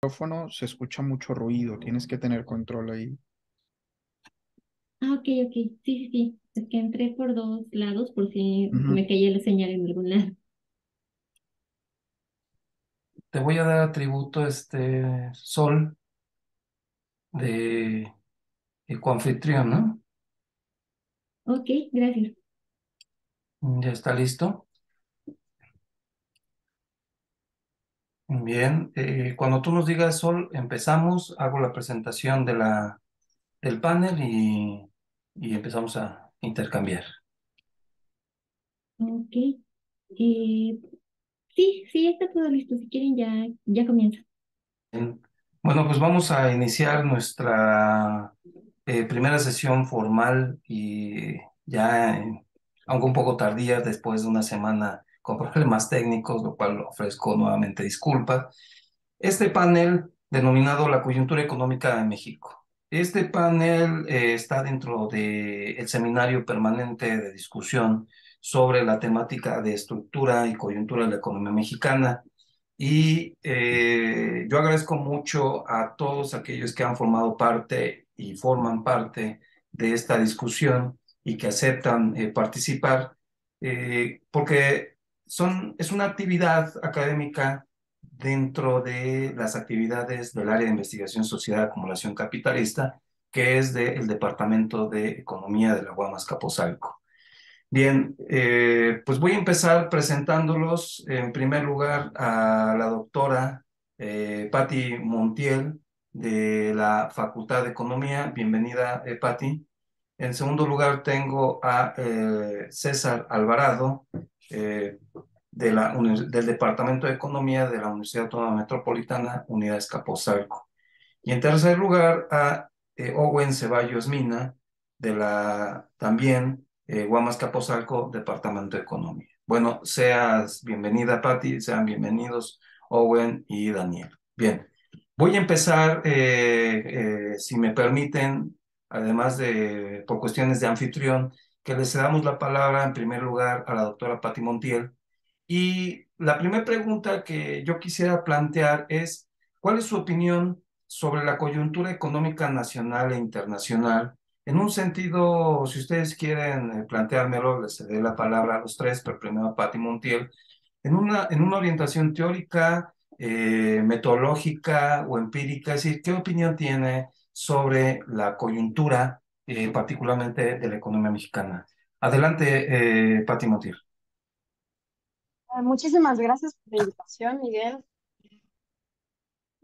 Micrófono se escucha mucho ruido, tienes que tener control ahí. Ah, ok, ok. Sí, sí, sí. Es que entré por dos lados por si Ujú. me caía la señal en algún lado. Te voy a dar atributo Sol de coanfitrión, ¿no? Ok, gracias. Ya está listo. Bien, cuando tú nos digas Sol, empezamos, hago la presentación del panel y empezamos a intercambiar. Ok. Eh, sí, sí, está todo listo. Si quieren, ya comienza. Bien. Bueno, pues vamos a iniciar nuestra primera sesión formal y ya, aunque un poco tardía, después de una semana con problemas técnicos, lo cual ofrezco nuevamente disculpas. Este panel denominado La coyuntura económica de México. Este panel está dentro del seminario permanente de discusión sobre la temática de estructura y coyuntura de la economía mexicana. Y yo agradezco mucho a todos aquellos que han formado parte y forman parte de esta discusión y que aceptan participar, porque es una actividad académica dentro de las actividades del área de investigación, sociedad, acumulación capitalista, que es del Departamento de Economía de la UAM Azcapotzalco. Bien, pues voy a empezar presentándolos en primer lugar a la doctora Patti Montiel de la Facultad de Economía. Bienvenida, Patti. En segundo lugar tengo a César Alvarado eh, del Departamento de Economía de la Universidad Autónoma Metropolitana, Unidad Escapotzalco. Y en tercer lugar, a Owen Ceballos Mina, de la también Guamas Capozalco, Departamento de Economía. Bueno, seas bienvenida, Patti, sean bienvenidos Owen y Daniel. Bien, voy a empezar, si me permiten, además de por cuestiones de anfitrión, que les damos la palabra en primer lugar a la doctora Patti Montiel. Y la primera pregunta que yo quisiera plantear es, ¿cuál es su opinión sobre la coyuntura económica nacional e internacional? En un sentido, si ustedes quieren planteármelo, les cederé la palabra a los tres, pero primero a Patti Montiel, en una orientación teórica, metodológica o empírica, es decir, ¿qué opinión tiene sobre la coyuntura, particularmente de la economía mexicana? Adelante, Patti Montiel. Muchísimas gracias por la invitación, Miguel.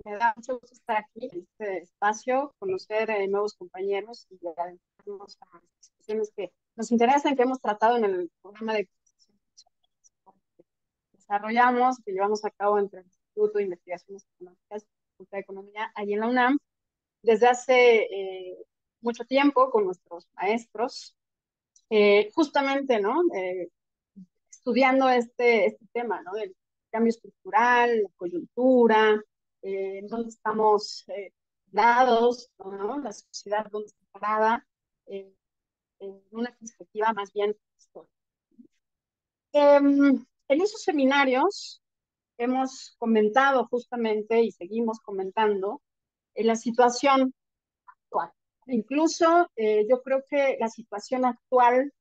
Me da mucho gusto estar aquí en este espacio, conocer nuevos compañeros y adentrarnos a discusiones que nos interesan, que hemos tratado en el programa de que desarrollamos, que llevamos a cabo entre el Instituto de Investigaciones Económicas y la Facultad de Economía, allí en la UNAM, desde hace mucho tiempo con nuestros maestros, justamente, ¿no? Estudiando este tema, ¿no? Del cambio estructural, la coyuntura, en dónde estamos dados, ¿no? La sociedad dónde está parada, eh, en una perspectiva más bien histórica. En esos seminarios hemos comentado justamente y seguimos comentando la situación actual. Incluso yo creo que la situación actual,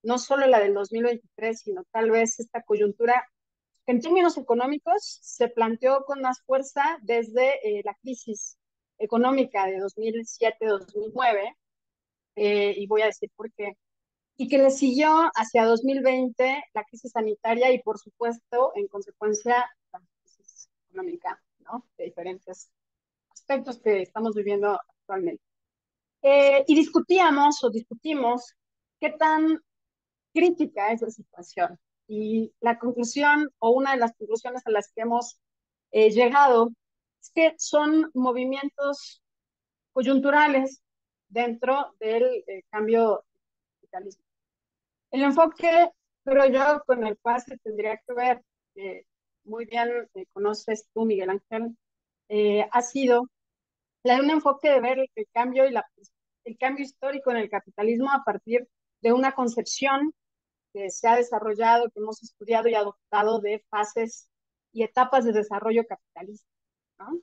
no solo la del 2023, sino tal vez esta coyuntura que en términos económicos se planteó con más fuerza desde la crisis económica de 2007-2009, y voy a decir por qué, y que le siguió hacia 2020 la crisis sanitaria y, por supuesto, en consecuencia, la crisis económica, ¿no? De diferentes aspectos que estamos viviendo actualmente. Y discutimos qué tan crítica es la situación. Y la conclusión, o una de las conclusiones a las que hemos llegado, es que son movimientos coyunturales dentro del cambio capitalismo. El enfoque, creo yo, con el cual se tendría que ver, muy bien conoces tú, Miguel Ángel, ha sido la de un enfoque de ver el cambio el cambio histórico en el capitalismo a partir de una concepción que se ha desarrollado, que hemos estudiado y adoptado de fases y etapas de desarrollo capitalista, ¿no?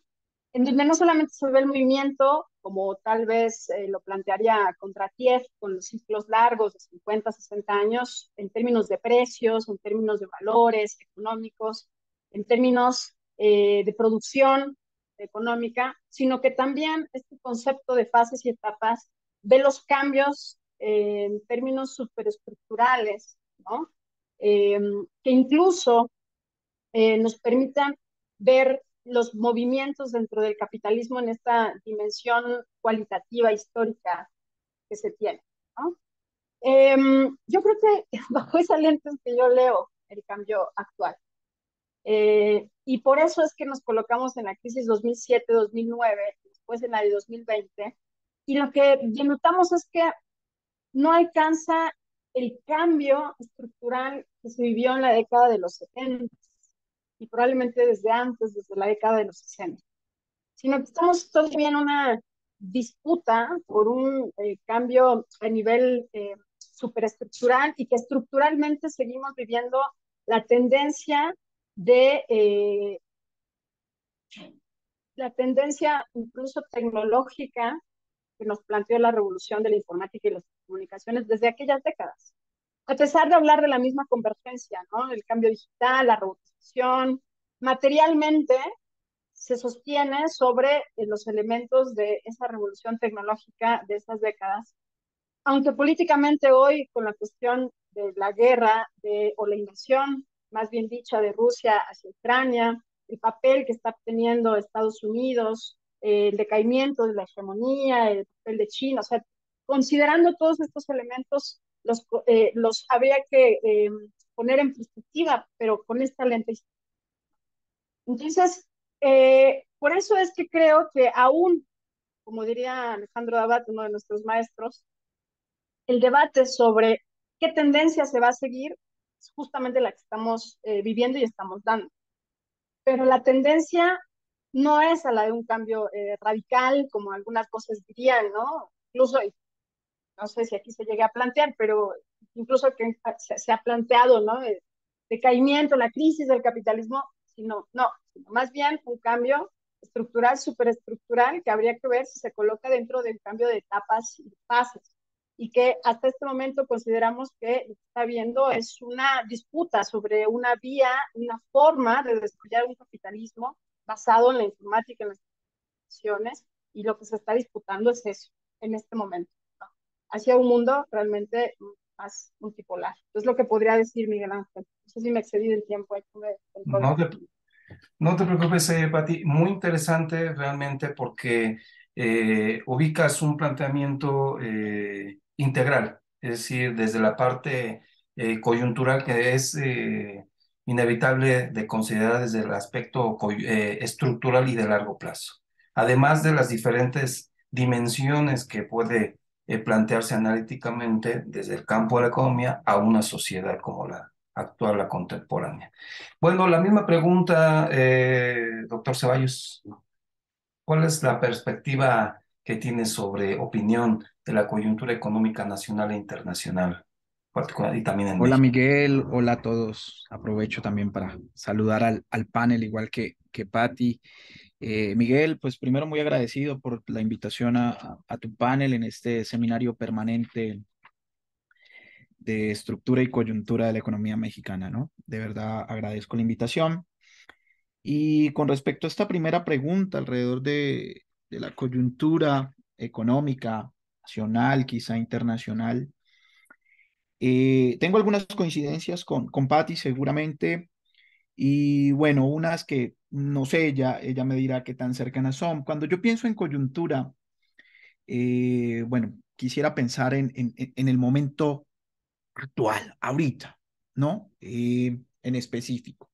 en donde no solamente se ve el movimiento, como tal vez lo plantearía Kondratiev, con los ciclos largos de 50, 60 años, en términos de precios, en términos de valores económicos, en términos de producción económica, sino que también este concepto de fases y etapas ve los cambios en términos superestructurales, ¿no? Que incluso nos permitan ver los movimientos dentro del capitalismo en esta dimensión cualitativa histórica que se tiene, ¿no? Yo creo que bajo esa lente es que yo leo el cambio actual. Y por eso es que nos colocamos en la crisis 2007-2009, después en la de 2020, y lo que denotamos es que no alcanza el cambio estructural que se vivió en la década de los 70 y probablemente desde antes, desde la década de los 60, sino que estamos todavía en una disputa por un cambio a nivel superestructural y que estructuralmente seguimos viviendo la tendencia de la tendencia incluso tecnológica que nos planteó la revolución de la informática y las comunicaciones desde aquellas décadas. A pesar de hablar de la misma convergencia, ¿no? El cambio digital, la robotización, materialmente se sostiene sobre los elementos de esa revolución tecnológica de esas décadas, aunque políticamente hoy, con la cuestión de la guerra o la invasión, más bien dicha, de Rusia hacia Ucrania, el papel que está teniendo Estados Unidos, el decaimiento de la hegemonía, el papel de China, o sea, considerando todos estos elementos, los habría que poner en perspectiva, pero con esta lente. Entonces, por eso es que creo que aún, como diría Alejandro Dabat, uno de nuestros maestros, el debate sobre qué tendencia se va a seguir es justamente la que estamos viviendo y estamos dando. Pero la tendencia no es a la de un cambio radical, como algunas cosas dirían, ¿no? Incluso, no sé si aquí se llegue a plantear, pero incluso que se ha planteado, ¿no? El decaimiento, la crisis del capitalismo, sino más bien un cambio estructural, superestructural, que habría que ver si se coloca dentro del cambio de etapas y fases. Y que hasta este momento consideramos que lo que está habiendo es una disputa sobre una vía, una forma de desarrollar un capitalismo basado en la informática, en las comunicaciones, y lo que se está disputando es eso en este momento, ¿no? Hacia un mundo realmente más multipolar. Es lo que podría decir Miguel Ángel. No sé si me excedí del tiempo. No te, no te preocupes, Pati. Muy interesante realmente porque ubicas un planteamiento integral, es decir, desde la parte coyuntural que es inevitable de considerar desde el aspecto estructural y de largo plazo, además de las diferentes dimensiones que puede plantearse analíticamente desde el campo de la economía a una sociedad como la actual, la contemporánea. Bueno, la misma pregunta, doctor Ceballos. ¿Cuál es la perspectiva que tiene sobre opinión de la coyuntura económica nacional e internacional, y también en Hola México? Miguel, hola a todos. Aprovecho también para saludar al panel, igual que Patti. Miguel, pues primero muy agradecido por la invitación a tu panel en este seminario permanente de estructura y coyuntura de la economía mexicana, ¿no? De verdad agradezco la invitación. Y con respecto a esta primera pregunta alrededor de la coyuntura económica nacional, quizá internacional, tengo algunas coincidencias con Patti seguramente, y bueno, unas que no sé, ella me dirá qué tan cercanas son. Cuando yo pienso en coyuntura, bueno, quisiera pensar en el momento actual, ahorita, ¿no? En específico.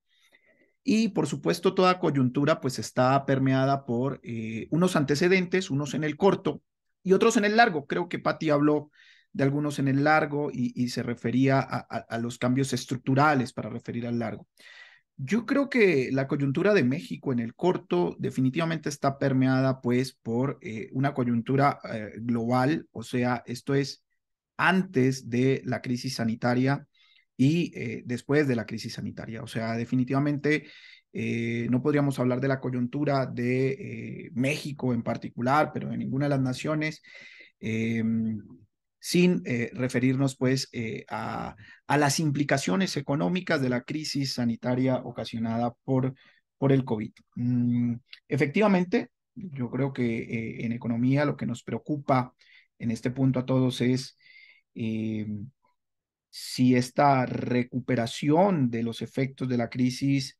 Y por supuesto, toda coyuntura pues está permeada por unos antecedentes, unos en el corto y otros en el largo. Creo que Patti habló de algunos en el largo y se refería a los cambios estructurales para referir al largo. Yo creo que la coyuntura de México en el corto definitivamente está permeada pues por una coyuntura global, o sea, esto es antes de la crisis sanitaria y después de la crisis sanitaria. O sea, definitivamente No podríamos hablar de la coyuntura de México en particular, pero de ninguna de las naciones, eh, sin referirnos pues a las implicaciones económicas de la crisis sanitaria ocasionada por el COVID. Efectivamente, yo creo que en economía lo que nos preocupa en este punto a todos es eh, si esta recuperación de los efectos de la crisis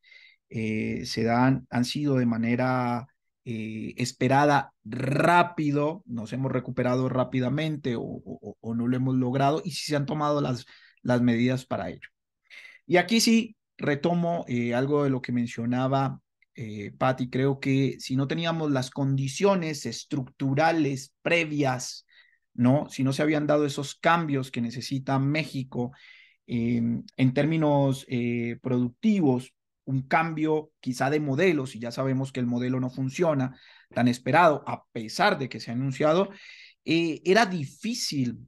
han sido de manera esperada rápido, nos hemos recuperado rápidamente o no lo hemos logrado y si se han tomado las medidas para ello. Y aquí sí retomo algo de lo que mencionaba Patti. Creo que si no teníamos las condiciones estructurales previas, ¿no? Si no se habían dado esos cambios que necesita México en términos productivos, un cambio quizá de modelos, y ya sabemos que el modelo no funciona tan esperado, a pesar de que se ha anunciado, era difícil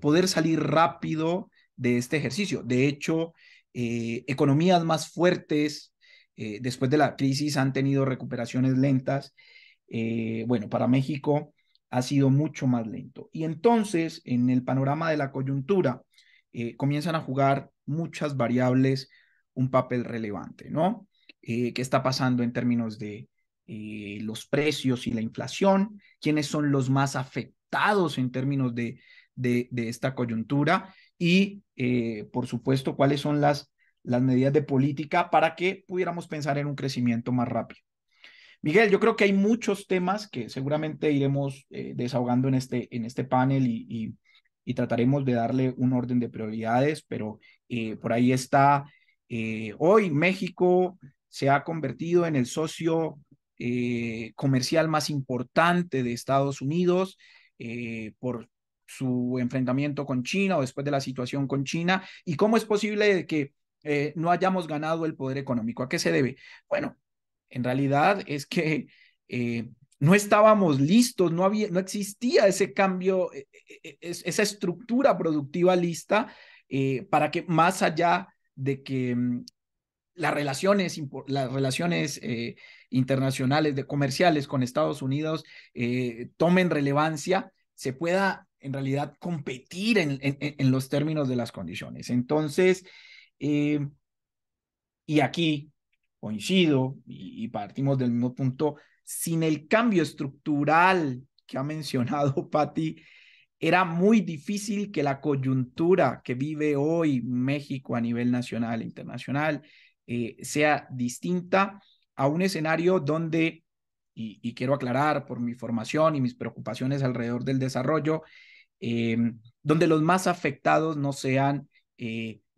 poder salir rápido de este ejercicio. De hecho, economías más fuertes después de la crisis han tenido recuperaciones lentas. Bueno, para México ha sido mucho más lento. Y entonces, en el panorama de la coyuntura, comienzan a jugar muchas variables un papel relevante, ¿no? ¿Qué está pasando en términos de los precios y la inflación? ¿Quiénes son los más afectados en términos de esta coyuntura? Y, por supuesto, cuáles son las medidas de política para que pudiéramos pensar en un crecimiento más rápido. Miguel, yo creo que hay muchos temas que seguramente iremos desahogando en este panel y trataremos de darle un orden de prioridades, pero por ahí está, hoy México se ha convertido en el socio comercial más importante de Estados Unidos por su enfrentamiento con China o después de la situación con China. ¿Y cómo es posible que no hayamos ganado el poder económico? ¿A qué se debe? Bueno, en realidad es que no estábamos listos, no existía ese cambio, esa estructura productiva lista para que más allá de que las relaciones internacionales, comerciales con Estados Unidos tomen relevancia, se pueda en realidad competir en los términos de las condiciones. Entonces, eh, y aquí coincido y partimos del mismo punto, sin el cambio estructural que ha mencionado Patti, era muy difícil que la coyuntura que vive hoy México a nivel nacional e internacional sea distinta a un escenario donde, y quiero aclarar por mi formación y mis preocupaciones alrededor del desarrollo, eh, donde los más afectados no sean,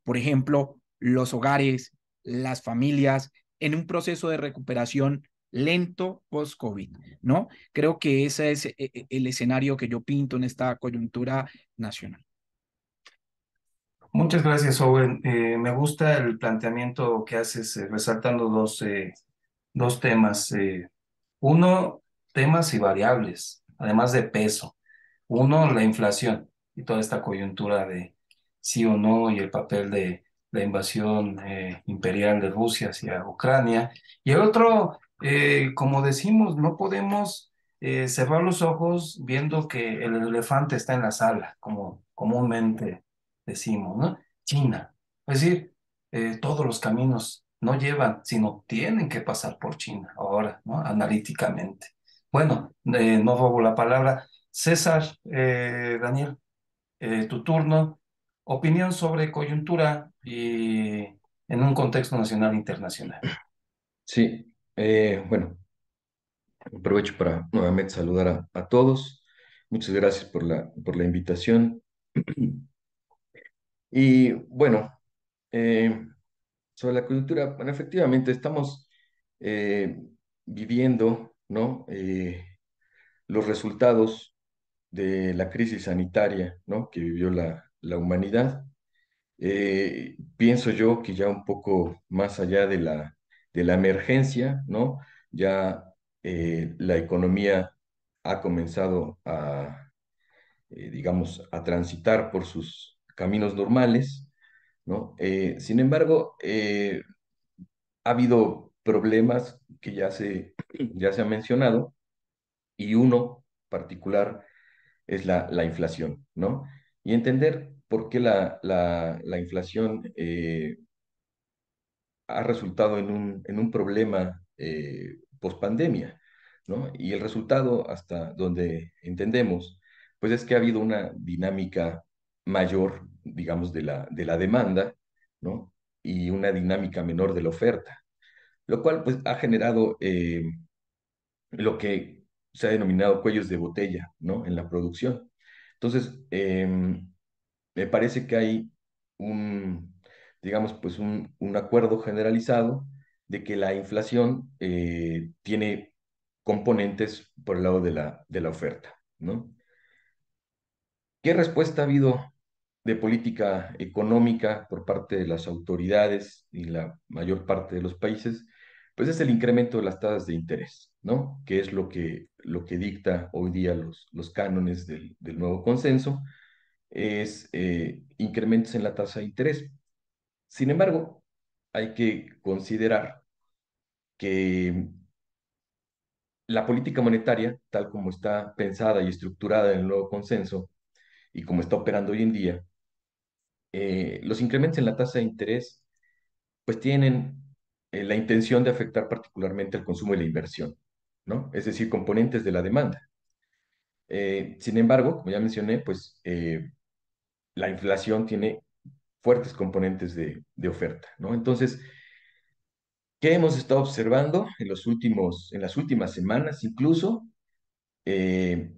por ejemplo, los hogares, las familias, en un proceso de recuperación lento post-COVID, ¿no? Creo que ese es el escenario que yo pinto en esta coyuntura nacional. Muchas gracias, Owen. Me gusta el planteamiento que haces, resaltando dos temas. Uno, temas y variables, además de peso. Uno, la inflación y toda esta coyuntura de sí o no y el papel de la invasión imperial de Rusia hacia Ucrania. Y el otro, como decimos, no podemos cerrar los ojos viendo que el elefante está en la sala, como comúnmente decimos, ¿no? China. Es decir, todos los caminos no llevan, sino tienen que pasar por China ahora, ¿no? Analíticamente. Bueno, no robo la palabra. César, Daniel, tu turno. Opinión sobre coyuntura y en un contexto nacional e internacional. Sí, bueno, aprovecho para nuevamente saludar a todos. Muchas gracias por la invitación. Y bueno, eh, sobre la coyuntura, bueno, efectivamente estamos eh, viviendo, ¿no? Los resultados de la crisis sanitaria, ¿no? Que vivió la humanidad. Pienso yo que ya un poco más allá de la emergencia, ¿no? Ya la economía ha comenzado digamos, a transitar por sus caminos normales, ¿no? Sin embargo, ha habido problemas que ya se han mencionado, y uno particular es la inflación, ¿no? Y entender por qué la inflación ha resultado en un problema post-pandemia, ¿no? Y el resultado, hasta donde entendemos, pues es que ha habido una dinámica mayor, digamos, de la demanda, ¿no? Y una dinámica menor de la oferta, lo cual pues ha generado lo que se ha denominado cuellos de botella, ¿no? En la producción. Entonces, me parece que hay un, digamos, pues un acuerdo generalizado de que la inflación tiene componentes por el lado de la oferta, ¿no? ¿Qué respuesta ha habido de política económica por parte de las autoridades y la mayor parte de los países? Pues es el incremento de las tasas de interés, ¿no? Que es lo que dicta hoy día los cánones del nuevo consenso, es incrementos en la tasa de interés. Sin embargo, hay que considerar que la política monetaria, tal como está pensada y estructurada en el nuevo consenso y como está operando hoy en día, los incrementos en la tasa de interés pues tienen la intención de afectar particularmente el consumo y la inversión, ¿no? Es decir, componentes de la demanda. Sin embargo, como ya mencioné, pues la inflación tiene fuertes componentes de oferta, ¿no? Entonces, ¿qué hemos estado observando en las últimas semanas incluso? eh,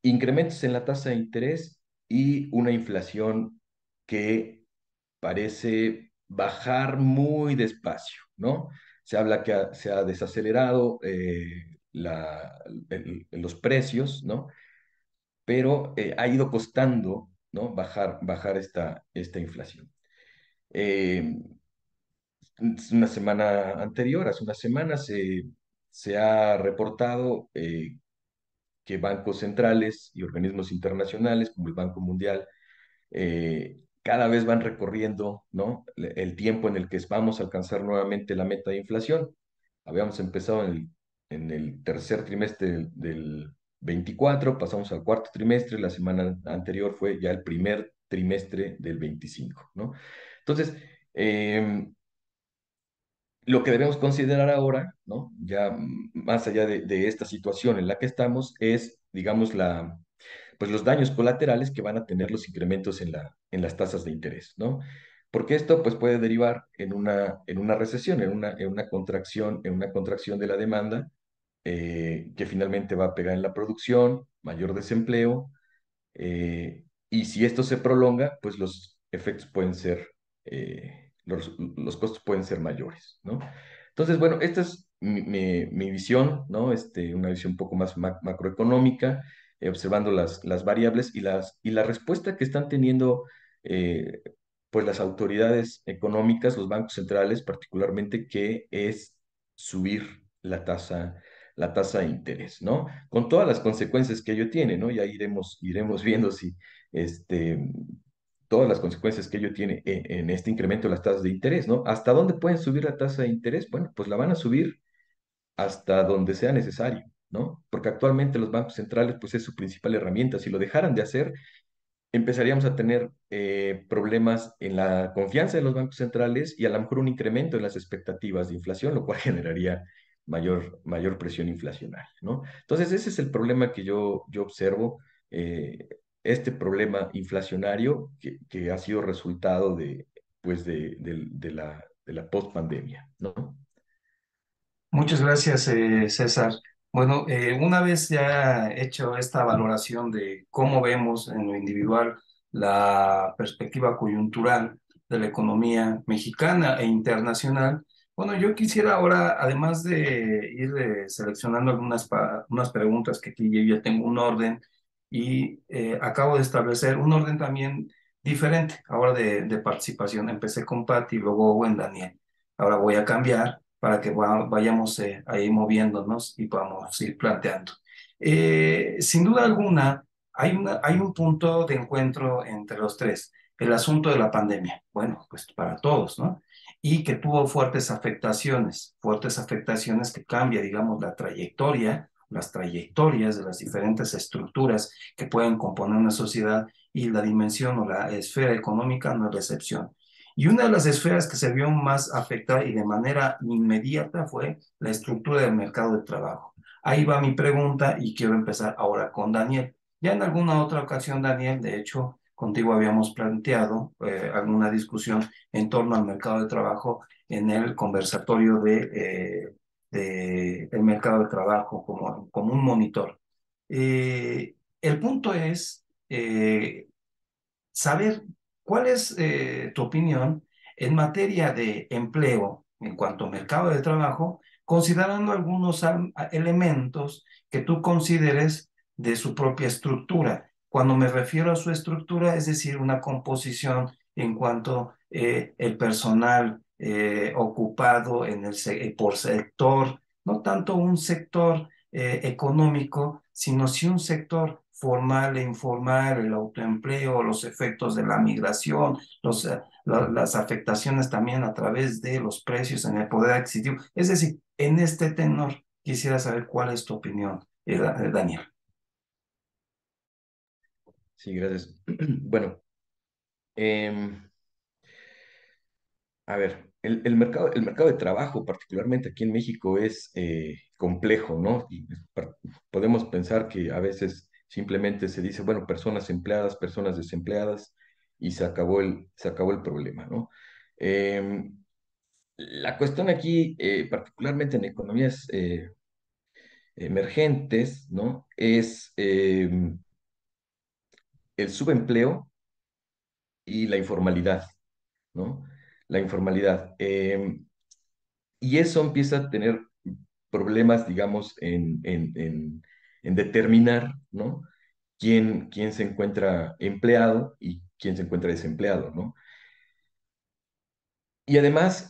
Incrementos en la tasa de interés y una inflación que parece bajar muy despacio, ¿no? Se habla que se ha desacelerado los precios, ¿no? Pero ha ido costando, ¿no? Bajar esta inflación. Eh, una semana anterior, hace una semana, se ha reportado que bancos centrales y organismos internacionales como el Banco Mundial cada vez van recorriendo, ¿no? El tiempo en el que vamos a alcanzar nuevamente la meta de inflación. Habíamos empezado en el tercer trimestre del 24, pasamos al cuarto trimestre, la semana anterior fue ya el primer trimestre del 25, ¿no? Entonces, lo que debemos considerar ahora, ¿no? Ya más allá de esta situación en la que estamos, es, digamos, pues los daños colaterales que van a tener los incrementos en las tasas de interés, ¿no? Porque esto pues, puede derivar en una recesión, en una contracción de la demanda, que finalmente va a pegar en la producción, mayor desempleo, y si esto se prolonga, pues los efectos pueden ser, los costos pueden ser mayores, ¿no? Entonces, bueno, esta es mi visión, ¿no? Una visión un poco más macroeconómica, observando las variables y la respuesta que están teniendo, eh, pues las autoridades económicas, los bancos centrales particularmente, que es subir la tasa de interés, ¿no? Con todas las consecuencias que ello tiene, ¿no? Ya iremos viendo si este, todas las consecuencias que ello tiene en este incremento de las tasas de interés, ¿no? ¿Hasta dónde pueden subir la tasa de interés? Bueno, pues la van a subir hasta donde sea necesario, ¿no? Porque actualmente los bancos centrales, pues es su principal herramienta. Si lo dejaran de hacer, empezaríamos a tener problemas en la confianza de los bancos centrales y a lo mejor un incremento en las expectativas de inflación, lo cual generaría mayor presión inflacionaria, ¿no? Entonces, ese es el problema que yo observo, eh, este problema inflacionario que ha sido resultado pues de la post-pandemia, ¿no? Muchas gracias, César. Bueno, una vez ya hecho esta valoración de cómo vemos en lo individual la perspectiva coyuntural de la economía mexicana e internacional, bueno, yo quisiera ahora, además de ir seleccionando unas preguntas que aquí yo ya tengo un orden y acabo de establecer un orden también diferente ahora de participación. Empecé con Patti, luego Owen, Daniel. Ahora voy a cambiar para que vayamos ahí moviéndonos y podamos ir planteando. Sin duda alguna, hay un punto de encuentro entre los tres, el asunto de la pandemia. Bueno, pues para todos, ¿no? y que tuvo fuertes afectaciones que cambia, digamos, las trayectorias de las diferentes estructuras que pueden componer una sociedad, y la dimensión o la esfera económica no es la excepción. Y una de las esferas que se vio más afectada y de manera inmediata fue la estructura del mercado de trabajo. Ahí va mi pregunta y quiero empezar ahora con Daniel. Ya en alguna otra ocasión, Daniel, de hecho, contigo habíamos planteado alguna discusión en torno al mercado de trabajo en el conversatorio el mercado de trabajo como un monitor. El punto es saber cuál es tu opinión en materia de empleo en cuanto a mercado de trabajo, considerando algunos elementos que tú consideres de su propia estructura. Cuando me refiero a su estructura, es decir, una composición en cuanto el personal ocupado por sector, no tanto un sector económico, sino sí un sector formal e informal, el autoempleo, los efectos de la migración, las afectaciones también a través de los precios en el poder adquisitivo. Es decir, en este tenor quisiera saber cuál es tu opinión, Daniel. Sí, gracias. Bueno, a ver, el mercado de trabajo, particularmente aquí en México, es complejo, ¿no? Y podemos pensar que a veces simplemente se dice, bueno, personas empleadas, personas desempleadas, y se acabó el problema, ¿no? Em, la cuestión aquí, particularmente en economías emergentes, ¿no? Es el subempleo y la informalidad, ¿no? La informalidad. Y eso empieza a tener problemas, digamos, en determinar, ¿no? Quién se encuentra empleado y quién se encuentra desempleado, ¿no? Y además,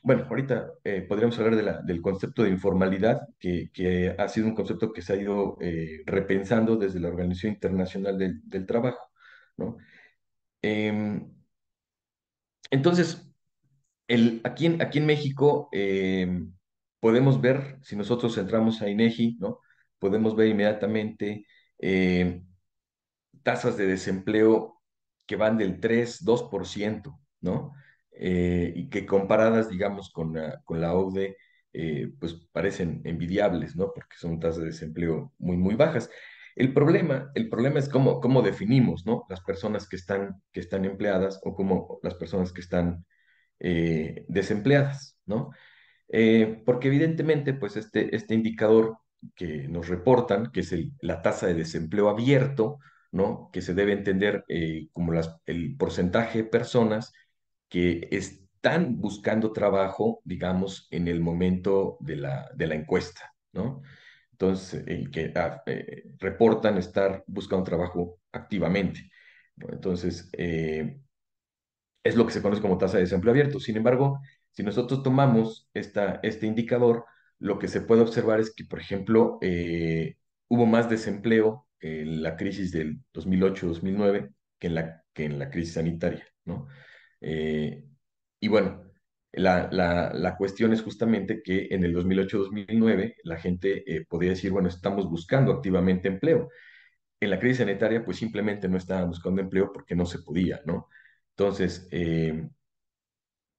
bueno, ahorita podríamos hablar del concepto de informalidad, que ha sido un concepto que se ha ido repensando desde la Organización Internacional del Trabajo, ¿no? Em, entonces, aquí en México podemos ver, si nosotros entramos a INEGI, ¿no? Podemos ver inmediatamente eh, tasas de desempleo que van del 3-2%, ¿no? Y que comparadas, digamos, con la OCDE, pues parecen envidiables, ¿no? Porque son tasas de desempleo muy, muy bajas. El problema es cómo definimos, ¿no? Las personas que están empleadas o como las personas que están desempleadas, ¿no? Porque evidentemente, pues este indicador que nos reportan, que es la tasa de desempleo abierto, ¿no? Que se debe entender como el porcentaje de personas que están buscando trabajo, digamos, en el momento de la encuesta, ¿no? Entonces, que reportan estar buscando trabajo activamente, ¿no? Entonces, es lo que se conoce como tasa de desempleo abierto. Sin embargo, si nosotros tomamos este indicador, lo que se puede observar es que, por ejemplo, hubo más desempleo en la crisis del 2008-2009 que en la crisis sanitaria, ¿no? Eh, y bueno, la cuestión es justamente que en el 2008-2009 la gente podía decir, bueno, estamos buscando activamente empleo. En la crisis sanitaria, pues simplemente no estaban buscando empleo porque no se podía, ¿no? Entonces,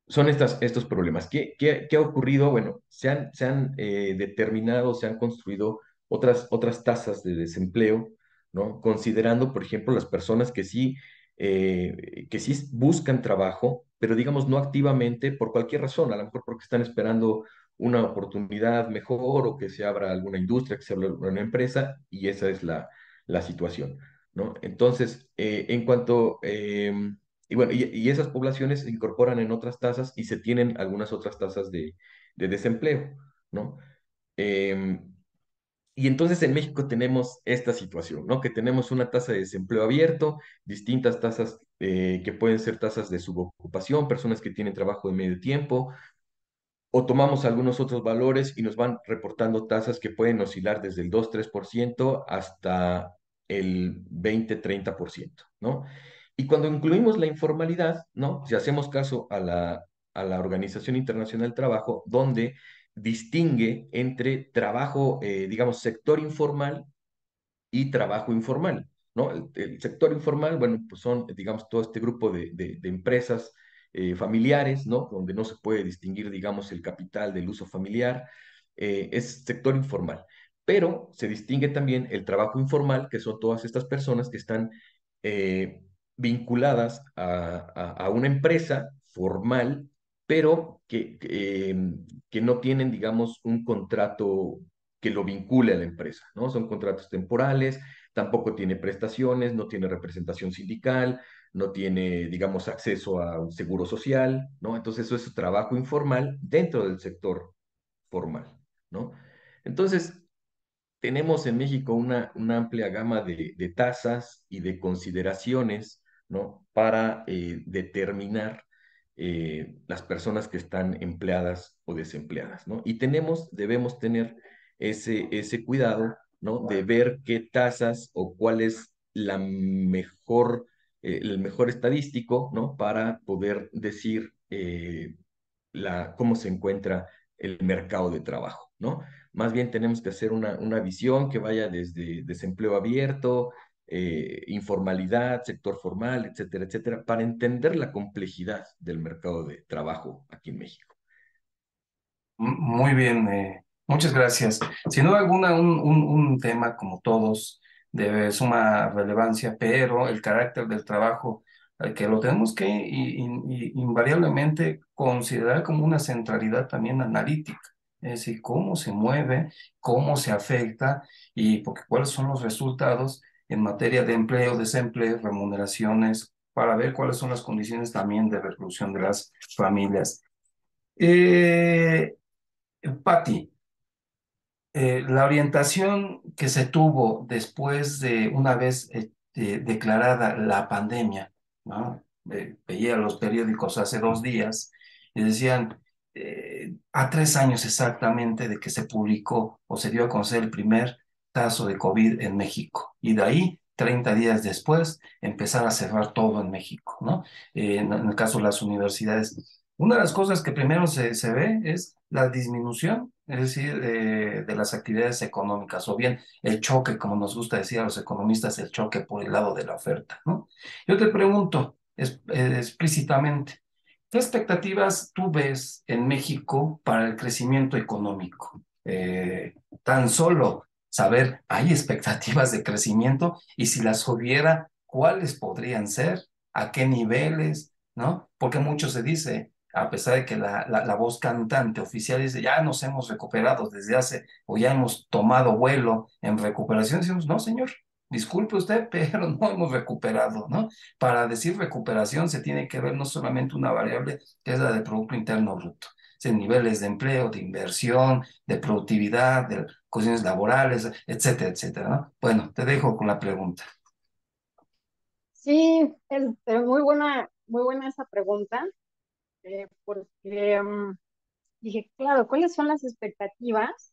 son estos problemas. ¿Qué ha ocurrido? Bueno, se han determinado, se han construido otras tasas de desempleo, ¿no? Considerando, por ejemplo, las personas que sí buscan trabajo, pero digamos no activamente por cualquier razón, a lo mejor porque están esperando una oportunidad mejor o que se abra alguna industria, que se abra una empresa, y esa es la situación, ¿no? Entonces, y bueno, y esas poblaciones se incorporan en otras tasas y se tienen algunas otras tasas de desempleo, ¿no? Em, y entonces en México tenemos esta situación, ¿no? Que tenemos una tasa de desempleo abierto, distintas tasas que pueden ser tasas de subocupación, personas que tienen trabajo de medio tiempo, o tomamos algunos otros valores y nos van reportando tasas que pueden oscilar desde el 2-3% hasta el 20-30%, ¿no? Y cuando incluimos la informalidad, ¿no? Si hacemos caso a a la Organización Internacional del Trabajo, donde distingue entre trabajo, digamos, sector informal y trabajo informal, ¿no? El sector informal, bueno, pues son, digamos, todo este grupo de empresas familiares, ¿no? Donde no se puede distinguir, digamos, el capital del uso familiar, es sector informal. Pero se distingue también el trabajo informal, que son todas estas personas que están eh, vinculadas a una empresa formal, pero que no tienen, digamos, un contrato que lo vincule a la empresa, ¿no? Son contratos temporales, tampoco tiene prestaciones, no tiene representación sindical, no tiene, digamos, acceso a un seguro social, ¿no? Entonces eso es trabajo informal dentro del sector formal, ¿no? Entonces, tenemos en México una amplia gama de tasas y de consideraciones, ¿no? Para determinar las personas que están empleadas o desempleadas, ¿no? Y debemos tener ese cuidado, ¿no? De ver qué tasas o cuál es el mejor estadístico, ¿no? Para poder decir cómo se encuentra el mercado de trabajo, ¿no? Más bien tenemos que hacer una visión que vaya desde desempleo abierto, informalidad, sector formal, etcétera, etcétera, para entender la complejidad del mercado de trabajo aquí en México. Muy bien, muchas gracias. Sin duda alguna, un tema como todos de suma relevancia, pero el carácter del trabajo, que lo tenemos que invariablemente considerar como una centralidad también analítica, es decir, cómo se mueve, cómo se afecta y porque cuáles son los resultados en materia de empleo, desempleo, remuneraciones, para ver cuáles son las condiciones también de reclusión de las familias. Eh, Patti, la orientación que se tuvo después de una vez declarada la pandemia, ¿no? Veía los periódicos hace 2 días y decían, a 3 años exactamente de que se publicó o se dio a conocer el primer caso de COVID en México. Y de ahí, 30 días después, empezar a cerrar todo en México, ¿no? En el caso de las universidades. Una de las cosas que primero se ve es la disminución, es decir, de las actividades económicas, o bien el choque, como nos gusta decir a los economistas, el choque por el lado de la oferta, ¿no? Yo te pregunto explícitamente, ¿qué expectativas tú ves en México para el crecimiento económico? Tan solo saber, ¿hay expectativas de crecimiento? Y si las hubiera, ¿cuáles podrían ser? ¿A qué niveles? ¿No? Porque mucho se dice, a pesar de que la voz cantante oficial dice, ya nos hemos recuperado desde hace, o ya hemos tomado vuelo en recuperación, decimos, no, señor, disculpe usted, pero no hemos recuperado, ¿no? Para decir recuperación se tiene que ver no solamente una variable, que es la del Producto Interno Bruto, es niveles de empleo, de inversión, de productividad, de cuestiones laborales, etcétera, etcétera, ¿no? Bueno, te dejo con la pregunta. Sí, muy buena esa pregunta, porque dije, claro, ¿cuáles son las expectativas?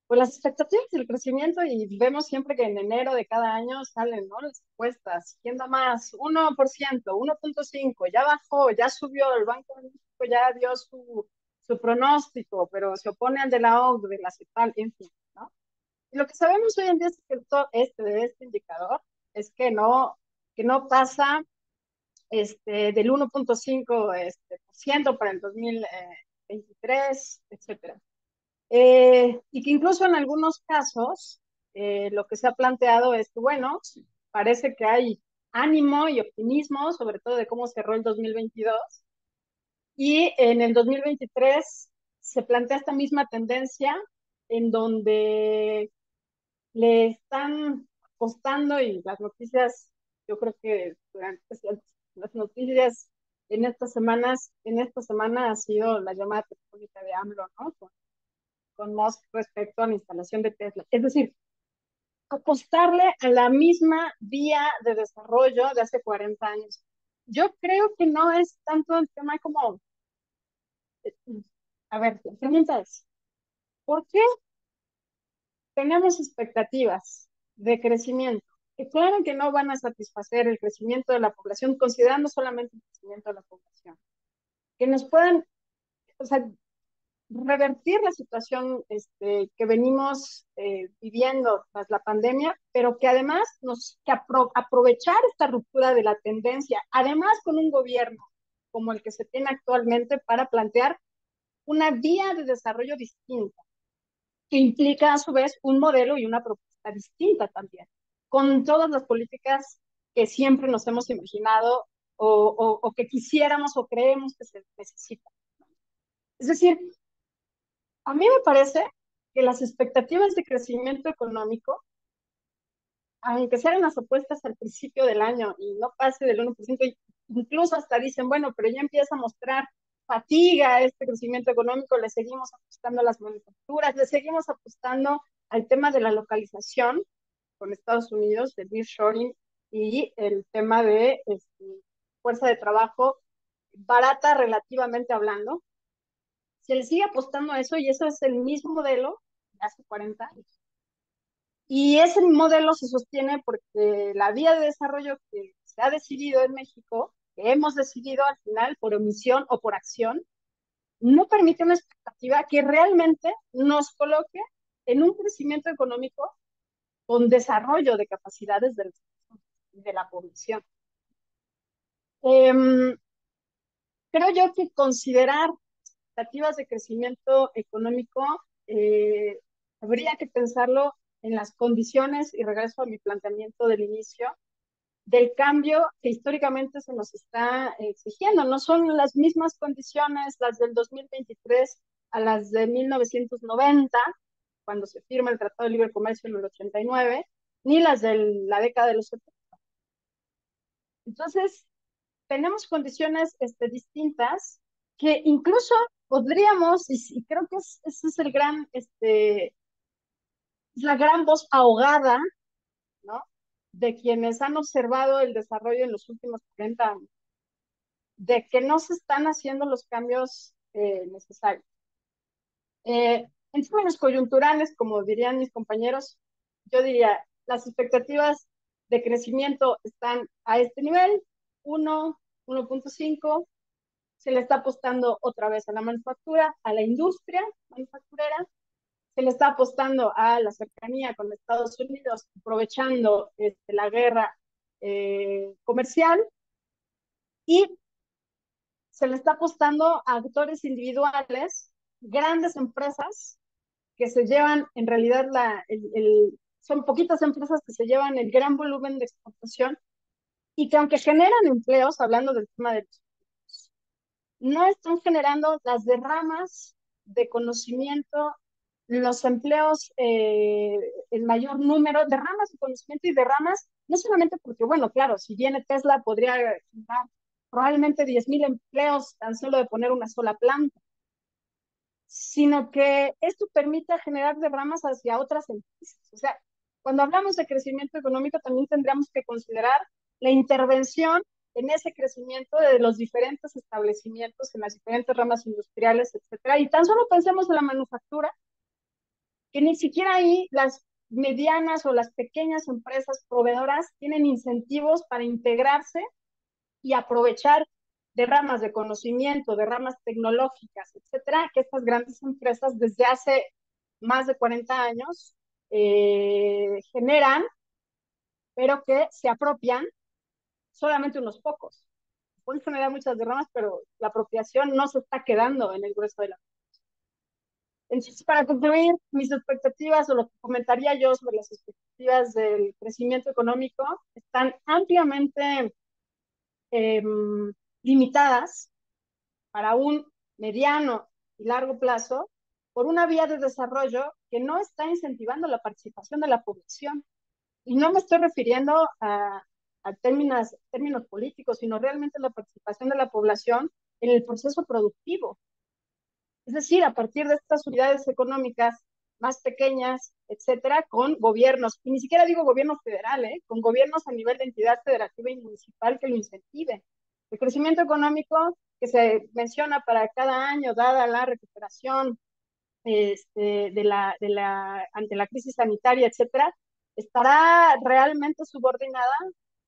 Pues las expectativas del crecimiento, y vemos siempre que en enero de cada año salen, ¿no? Las encuestas, ¿quién da más? 1%, 1.5, ya bajó, ya subió, el Banco de México ya dio su pronóstico, pero se opone al de la OCDE, de la CEPAL, en fin, ¿no? Y lo que sabemos hoy en día es que de este indicador es que no pasa del 1.5 por ciento para el 2023, etcétera. Y que incluso en algunos casos lo que se ha planteado es que, bueno, parece que hay ánimo y optimismo, sobre todo de cómo cerró el 2022, y en el 2023 se plantea esta misma tendencia en donde le están costando, y las noticias, yo creo que durante las noticias en esta semana ha sido la llamada telefónica de AMLO, ¿no? Con Musk respecto a la instalación de Tesla. Es decir, apostarle a la misma vía de desarrollo de hace 40 años. Yo creo que no es tanto el tema como, a ver, la pregunta es, ¿por qué tenemos expectativas de crecimiento que claro que no van a satisfacer el crecimiento de la población, considerando solamente el crecimiento de la población, que nos puedan o sea, revertir la situación que venimos viviendo tras la pandemia, pero que además aprovechar esta ruptura de la tendencia, además con un gobierno como el que se tiene actualmente para plantear una vía de desarrollo distinta, que implica a su vez un modelo y una propuesta distinta también, con todas las políticas que siempre nos hemos imaginado o que quisiéramos o creemos que se necesitan. Es decir, a mí me parece que las expectativas de crecimiento económico, aunque sean las apuestas al principio del año y no pase del 1%, incluso hasta dicen, bueno, pero ya empieza a mostrar fatiga a este crecimiento económico, le seguimos apostando a las manufacturas, le seguimos apostando al tema de la localización con Estados Unidos, del nearshoring y el tema de fuerza de trabajo barata relativamente hablando. Se le sigue apostando a eso y eso es el mismo modelo de hace 40 años. Y ese modelo se sostiene porque la vía de desarrollo que se ha decidido en México, que hemos decidido al final por omisión o por acción, no permite una expectativa que realmente nos coloque en un crecimiento económico con desarrollo de capacidades de la población. Creo yo que considerar expectativas de crecimiento económico habría que pensarlo en las condiciones, y regreso a mi planteamiento del inicio, del cambio que históricamente se nos está exigiendo. No son las mismas condiciones las del 2023 a las de 1990, cuando se firma el Tratado de Libre Comercio en el 89, ni las de la década de los 70. Entonces, tenemos condiciones distintas que incluso podríamos, y creo que ese es el gran, es la gran voz ahogada, ¿no? De quienes han observado el desarrollo en los últimos 40 años, de que no se están haciendo los cambios necesarios. En términos coyunturales, como dirían mis compañeros, yo diría, las expectativas de crecimiento están a este nivel, 1, 1.5, se le está apostando otra vez a la manufactura, a la industria manufacturera, se le está apostando a la cercanía con Estados Unidos, aprovechando la guerra comercial, y se le está apostando a actores individuales, grandes empresas, que se llevan en realidad son poquitas empresas que se llevan el gran volumen de exportación y que aunque generan empleos, hablando del tema de los empleos, no están generando las derramas de conocimiento, los empleos en mayor número, derramas de conocimiento y derramas, no solamente porque, bueno, claro, si viene Tesla podría generar probablemente 10,000 empleos tan solo de poner una sola planta, sino que esto permite generar derramas hacia otras empresas. O sea, cuando hablamos de crecimiento económico también tendríamos que considerar la intervención en ese crecimiento de los diferentes establecimientos en las diferentes ramas industriales, etcétera. Y tan solo pensemos en la manufactura, que ni siquiera ahí las medianas o las pequeñas empresas proveedoras tienen incentivos para integrarse y aprovechar de ramas de conocimiento, de ramas tecnológicas, etcétera, que estas grandes empresas desde hace más de 40 años generan, pero que se apropian solamente unos pocos. Pueden generar muchas derramas, pero la apropiación no se está quedando en el grueso de la. Entonces, para concluir, mis expectativas o lo que comentaría yo sobre las expectativas del crecimiento económico están ampliamente eh, limitadas para un mediano y largo plazo por una vía de desarrollo que no está incentivando la participación de la población. Y no me estoy refiriendo a términos políticos, sino realmente la participación de la población en el proceso productivo. Es decir, a partir de estas unidades económicas más pequeñas, etcétera, con gobiernos, y ni siquiera digo gobierno federal, con gobiernos a nivel de entidad federativa y municipal que lo incentiven. El crecimiento económico que se menciona para cada año, dada la recuperación ante la crisis sanitaria, etcétera, estará realmente subordinada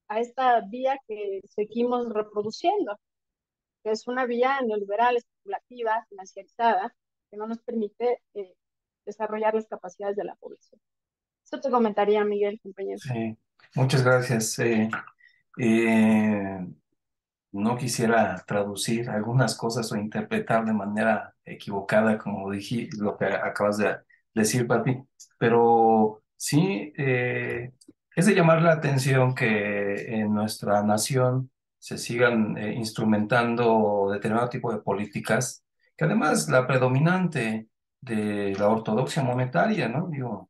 a esta vía que seguimos reproduciendo. que es una vía neoliberal, especulativa, financiarizada, que no nos permite desarrollar las capacidades de la población. Eso te comentaría, Miguel, compañero. Sí, muchas gracias. Eh, no quisiera traducir algunas cosas o interpretar de manera equivocada, como dije, lo que acabas de decir, Pati, pero sí es de llamar la atención que en nuestra nación se sigan instrumentando determinado tipo de políticas, que además la predominante de la ortodoxia monetaria, ¿no? Digo,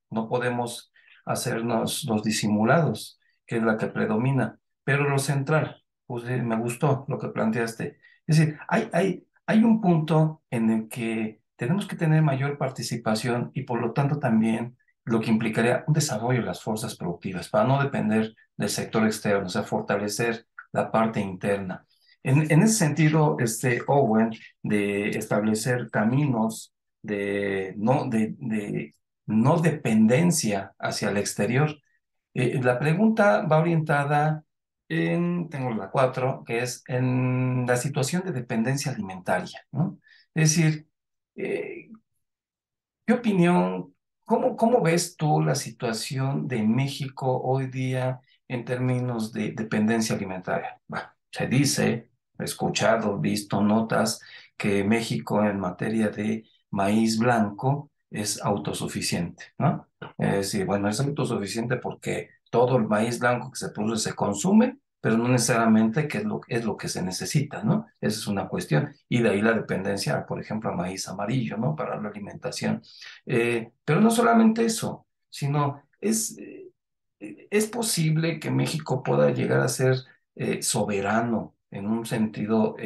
no podemos hacernos los disimulados, que es la que predomina, pero lo central pues me gustó lo que planteaste. Es decir, hay un punto en el que tenemos que tener mayor participación y por lo tanto también lo que implicaría un desarrollo de las fuerzas productivas para no depender del sector externo, o sea, fortalecer la parte interna. En ese sentido, Owen, de establecer caminos de no dependencia hacia el exterior, la pregunta va orientada tengo la 4 que es en la situación de dependencia alimentaria, ¿no? Es decir, eh, ¿qué opinión, cómo ves tú la situación de México hoy día en términos de dependencia alimentaria? Bueno, se dice, he escuchado, visto notas que México en materia de maíz blanco es autosuficiente, ¿no? Es decir, bueno, es autosuficiente porque todo el maíz blanco que se produce se consume, pero no necesariamente que es lo que se necesita, ¿no? Esa es una cuestión. Y de ahí la dependencia, por ejemplo, a maíz amarillo, ¿no? Para la alimentación. Pero no solamente eso, sino es posible que México pueda llegar a ser soberano en un sentido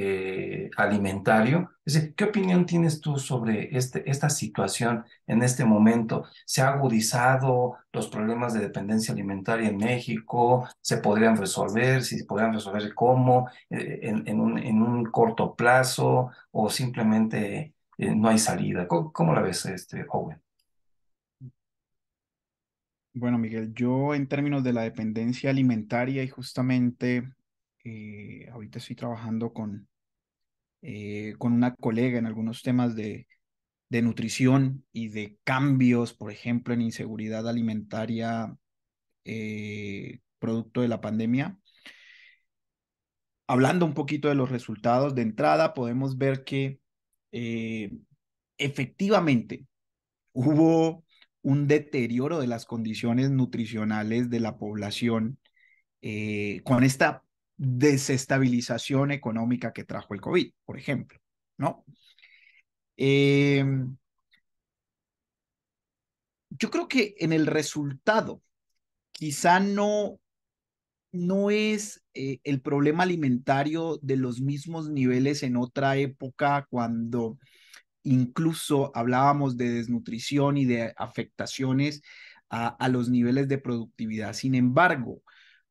alimentario. Es decir, ¿qué opinión tienes tú sobre esta situación en este momento? ¿Se ha agudizado los problemas de dependencia alimentaria en México? ¿Se podrían resolver? ¿Si se podrían resolver cómo? En un corto plazo o simplemente no hay salida. ¿Cómo la ves, Owen? Bueno, Miguel, yo en términos de la dependencia alimentaria y justamente ahorita estoy trabajando con una colega en algunos temas de nutrición y de cambios, por ejemplo, en inseguridad alimentaria producto de la pandemia. Hablando un poquito de los resultados de entrada, podemos ver que eh, efectivamente hubo un deterioro de las condiciones nutricionales de la población con esta desestabilización económica que trajo el COVID, por ejemplo, ¿no? Eh, yo creo que en el resultado quizá no es el problema alimentario de los mismos niveles en otra época cuando incluso hablábamos de desnutrición y de afectaciones a los niveles de productividad. Sin embargo,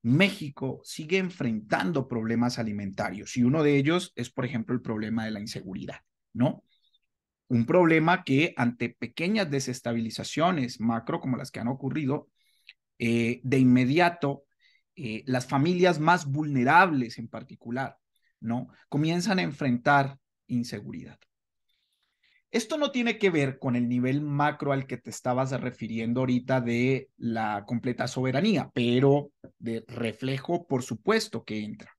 México sigue enfrentando problemas alimentarios y uno de ellos es, por ejemplo, el problema de la inseguridad, ¿no? Un problema que ante pequeñas desestabilizaciones macro como las que han ocurrido, de inmediato las familias más vulnerables en particular, ¿no? Comienzan a enfrentar inseguridad. Esto no tiene que ver con el nivel macro al que te estabas refiriendo ahorita de la completa soberanía, pero de reflejo, por supuesto que entra.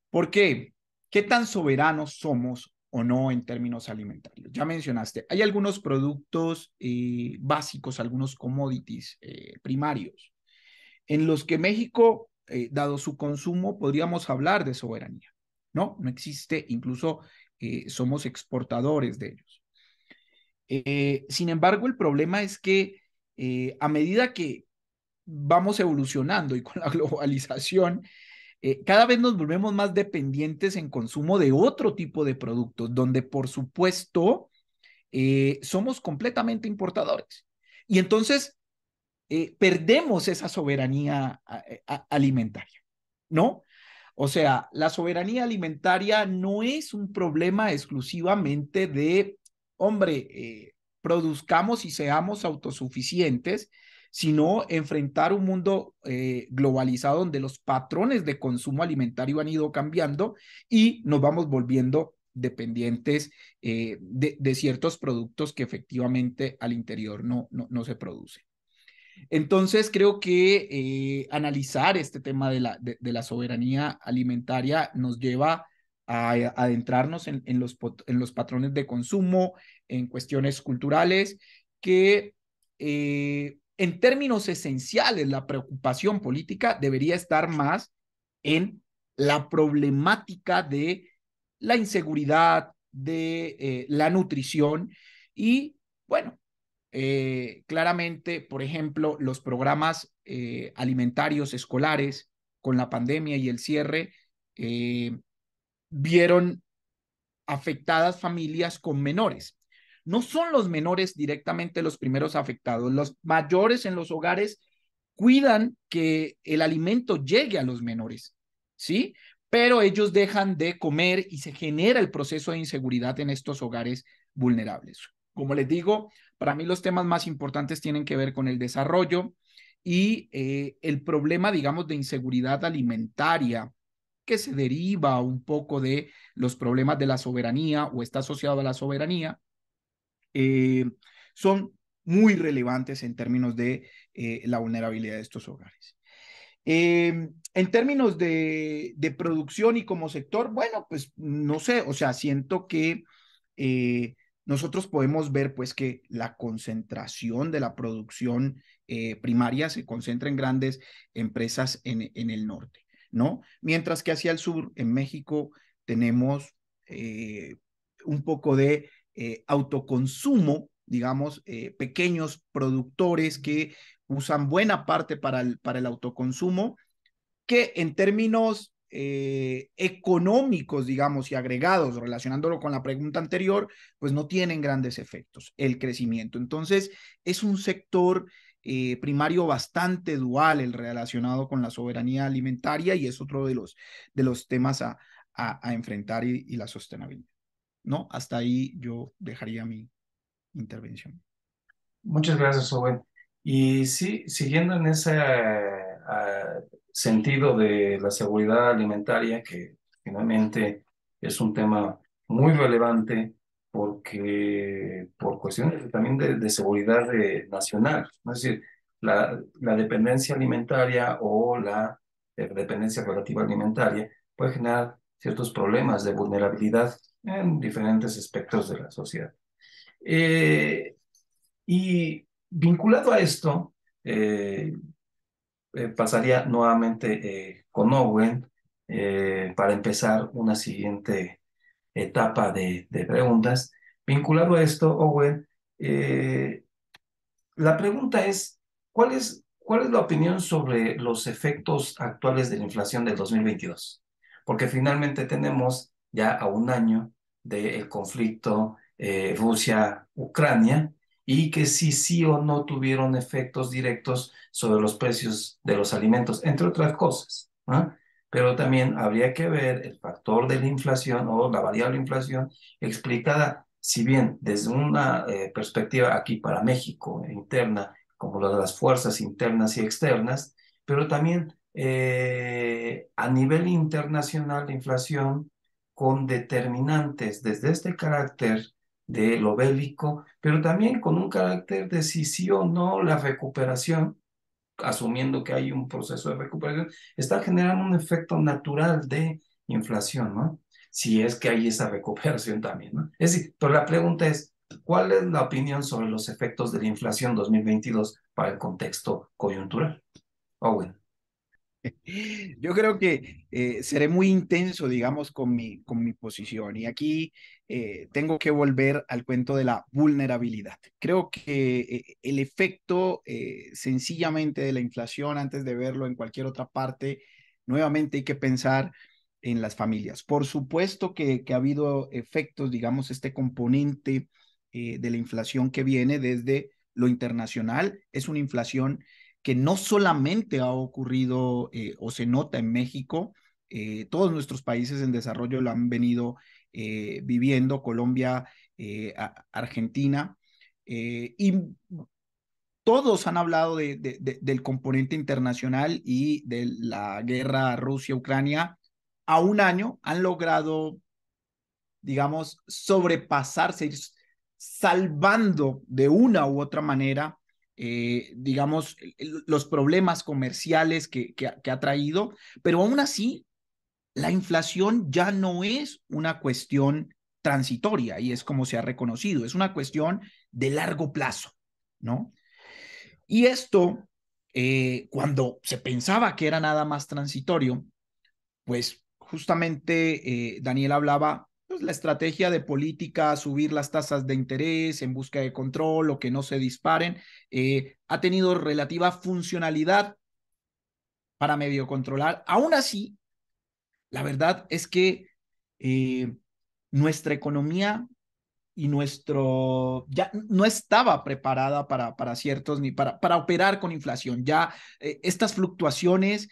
¿Por qué? ¿Qué tan soberanos somos o no en términos alimentarios? Ya mencionaste, hay algunos productos básicos, algunos commodities primarios, en los que México, dado su consumo, podríamos hablar de soberanía, ¿no? No existe, incluso somos exportadores de ellos. Sin embargo, el problema es que a medida que vamos evolucionando y con la globalización, cada vez nos volvemos más dependientes en consumo de otro tipo de productos, donde por supuesto somos completamente importadores. Y entonces perdemos esa soberanía alimentaria, ¿no? O sea, la soberanía alimentaria no es un problema exclusivamente de, hombre, produzcamos y seamos autosuficientes, sino enfrentar un mundo globalizado donde los patrones de consumo alimentario han ido cambiando y nos vamos volviendo dependientes de ciertos productos que efectivamente al interior no se producen. Entonces, creo que analizar este tema de la soberanía alimentaria nos lleva a adentrarnos en los patrones de consumo, en cuestiones culturales, que en términos esenciales la preocupación política debería estar más en la problemática de la inseguridad, de la nutrición y, bueno, claramente, por ejemplo, los programas alimentarios escolares con la pandemia y el cierre vieron afectadas familias con menores. No son los menores directamente los primeros afectados. Los mayores en los hogares cuidan que el alimento llegue a los menores, ¿sí? Pero ellos dejan de comer y se genera el proceso de inseguridad en estos hogares vulnerables. Como les digo, para mí los temas más importantes tienen que ver con el desarrollo y el problema, digamos, de inseguridad alimentaria que se deriva un poco de los problemas de la soberanía o está asociado a la soberanía, eh, son muy relevantes en términos de la vulnerabilidad de estos hogares. En términos de producción y como sector, bueno, pues no sé, o sea, siento que eh, nosotros podemos ver pues que la concentración de la producción primaria se concentra en grandes empresas en el norte, ¿no? Mientras que hacia el sur, en México, tenemos un poco de autoconsumo, digamos, pequeños productores que usan buena parte para el autoconsumo, que en términos económicos, digamos, y agregados, relacionándolo con la pregunta anterior, pues no tienen grandes efectos el crecimiento. Entonces, es un sector primario bastante dual el relacionado con la soberanía alimentaria y es otro de los temas a enfrentar y la sostenibilidad. ¿No? Hasta ahí yo dejaría mi intervención. Muchas gracias, Owen. Y sí, siguiendo en ese sentido de la seguridad alimentaria, que finalmente es un tema muy relevante porque por cuestiones también de seguridad nacional, ¿no? Es decir, la dependencia alimentaria o la dependencia relativa alimentaria puede generar ciertos problemas de vulnerabilidad en diferentes aspectos de la sociedad. Eh, y vinculado a esto, pasaría nuevamente con Owen para empezar una siguiente etapa de preguntas. Vinculado a esto, Owen, eh, la pregunta es, cuál es la opinión sobre los efectos actuales de la inflación del 2022? Porque finalmente tenemos ya a un año del conflicto Rusia-Ucrania y que si sí o no tuvieron efectos directos sobre los precios de los alimentos, entre otras cosas, ¿no? Pero también habría que ver el factor de la inflación o la variable inflación explicada, si bien desde una perspectiva aquí para México interna, como la de las fuerzas internas y externas, pero también a nivel internacional la inflación con determinantes desde este carácter de lo bélico, pero también con un carácter de si sí o no la recuperación, asumiendo que hay un proceso de recuperación, está generando un efecto natural de inflación, ¿no? Si es que hay esa recuperación también, ¿no? Es decir, pero la pregunta es, ¿cuál es la opinión sobre los efectos de la inflación 2022 para el contexto coyuntural? Owen. Yo creo que seré muy intenso, digamos, con mi posición. Y aquí tengo que volver al cuento de la vulnerabilidad. Creo que el efecto sencillamente de la inflación, antes de verlo en cualquier otra parte, nuevamente hay que pensar en las familias. Por supuesto que ha habido efectos, digamos, este componente de la inflación que viene desde lo internacional. Es una inflación que no solamente ha ocurrido o se nota en México, todos nuestros países en desarrollo lo han venido viviendo, Colombia, Argentina, y todos han hablado del componente internacional y de la guerra Rusia-Ucrania. A un año han logrado, digamos, sobrepasarse, ir salvando de una u otra manera, digamos, los problemas comerciales que ha traído, pero aún así, la inflación ya no es una cuestión transitoria y es como se ha reconocido, es una cuestión de largo plazo, ¿no? Y esto, cuando se pensaba que era nada más transitorio, pues justamente Daniel hablaba, pues la estrategia de política, subir las tasas de interés en busca de control o que no se disparen, ha tenido relativa funcionalidad para medio controlar. Aún así, la verdad es que nuestra economía y ya no estaba preparada para ciertos, ni para operar con inflación. Ya estas fluctuaciones,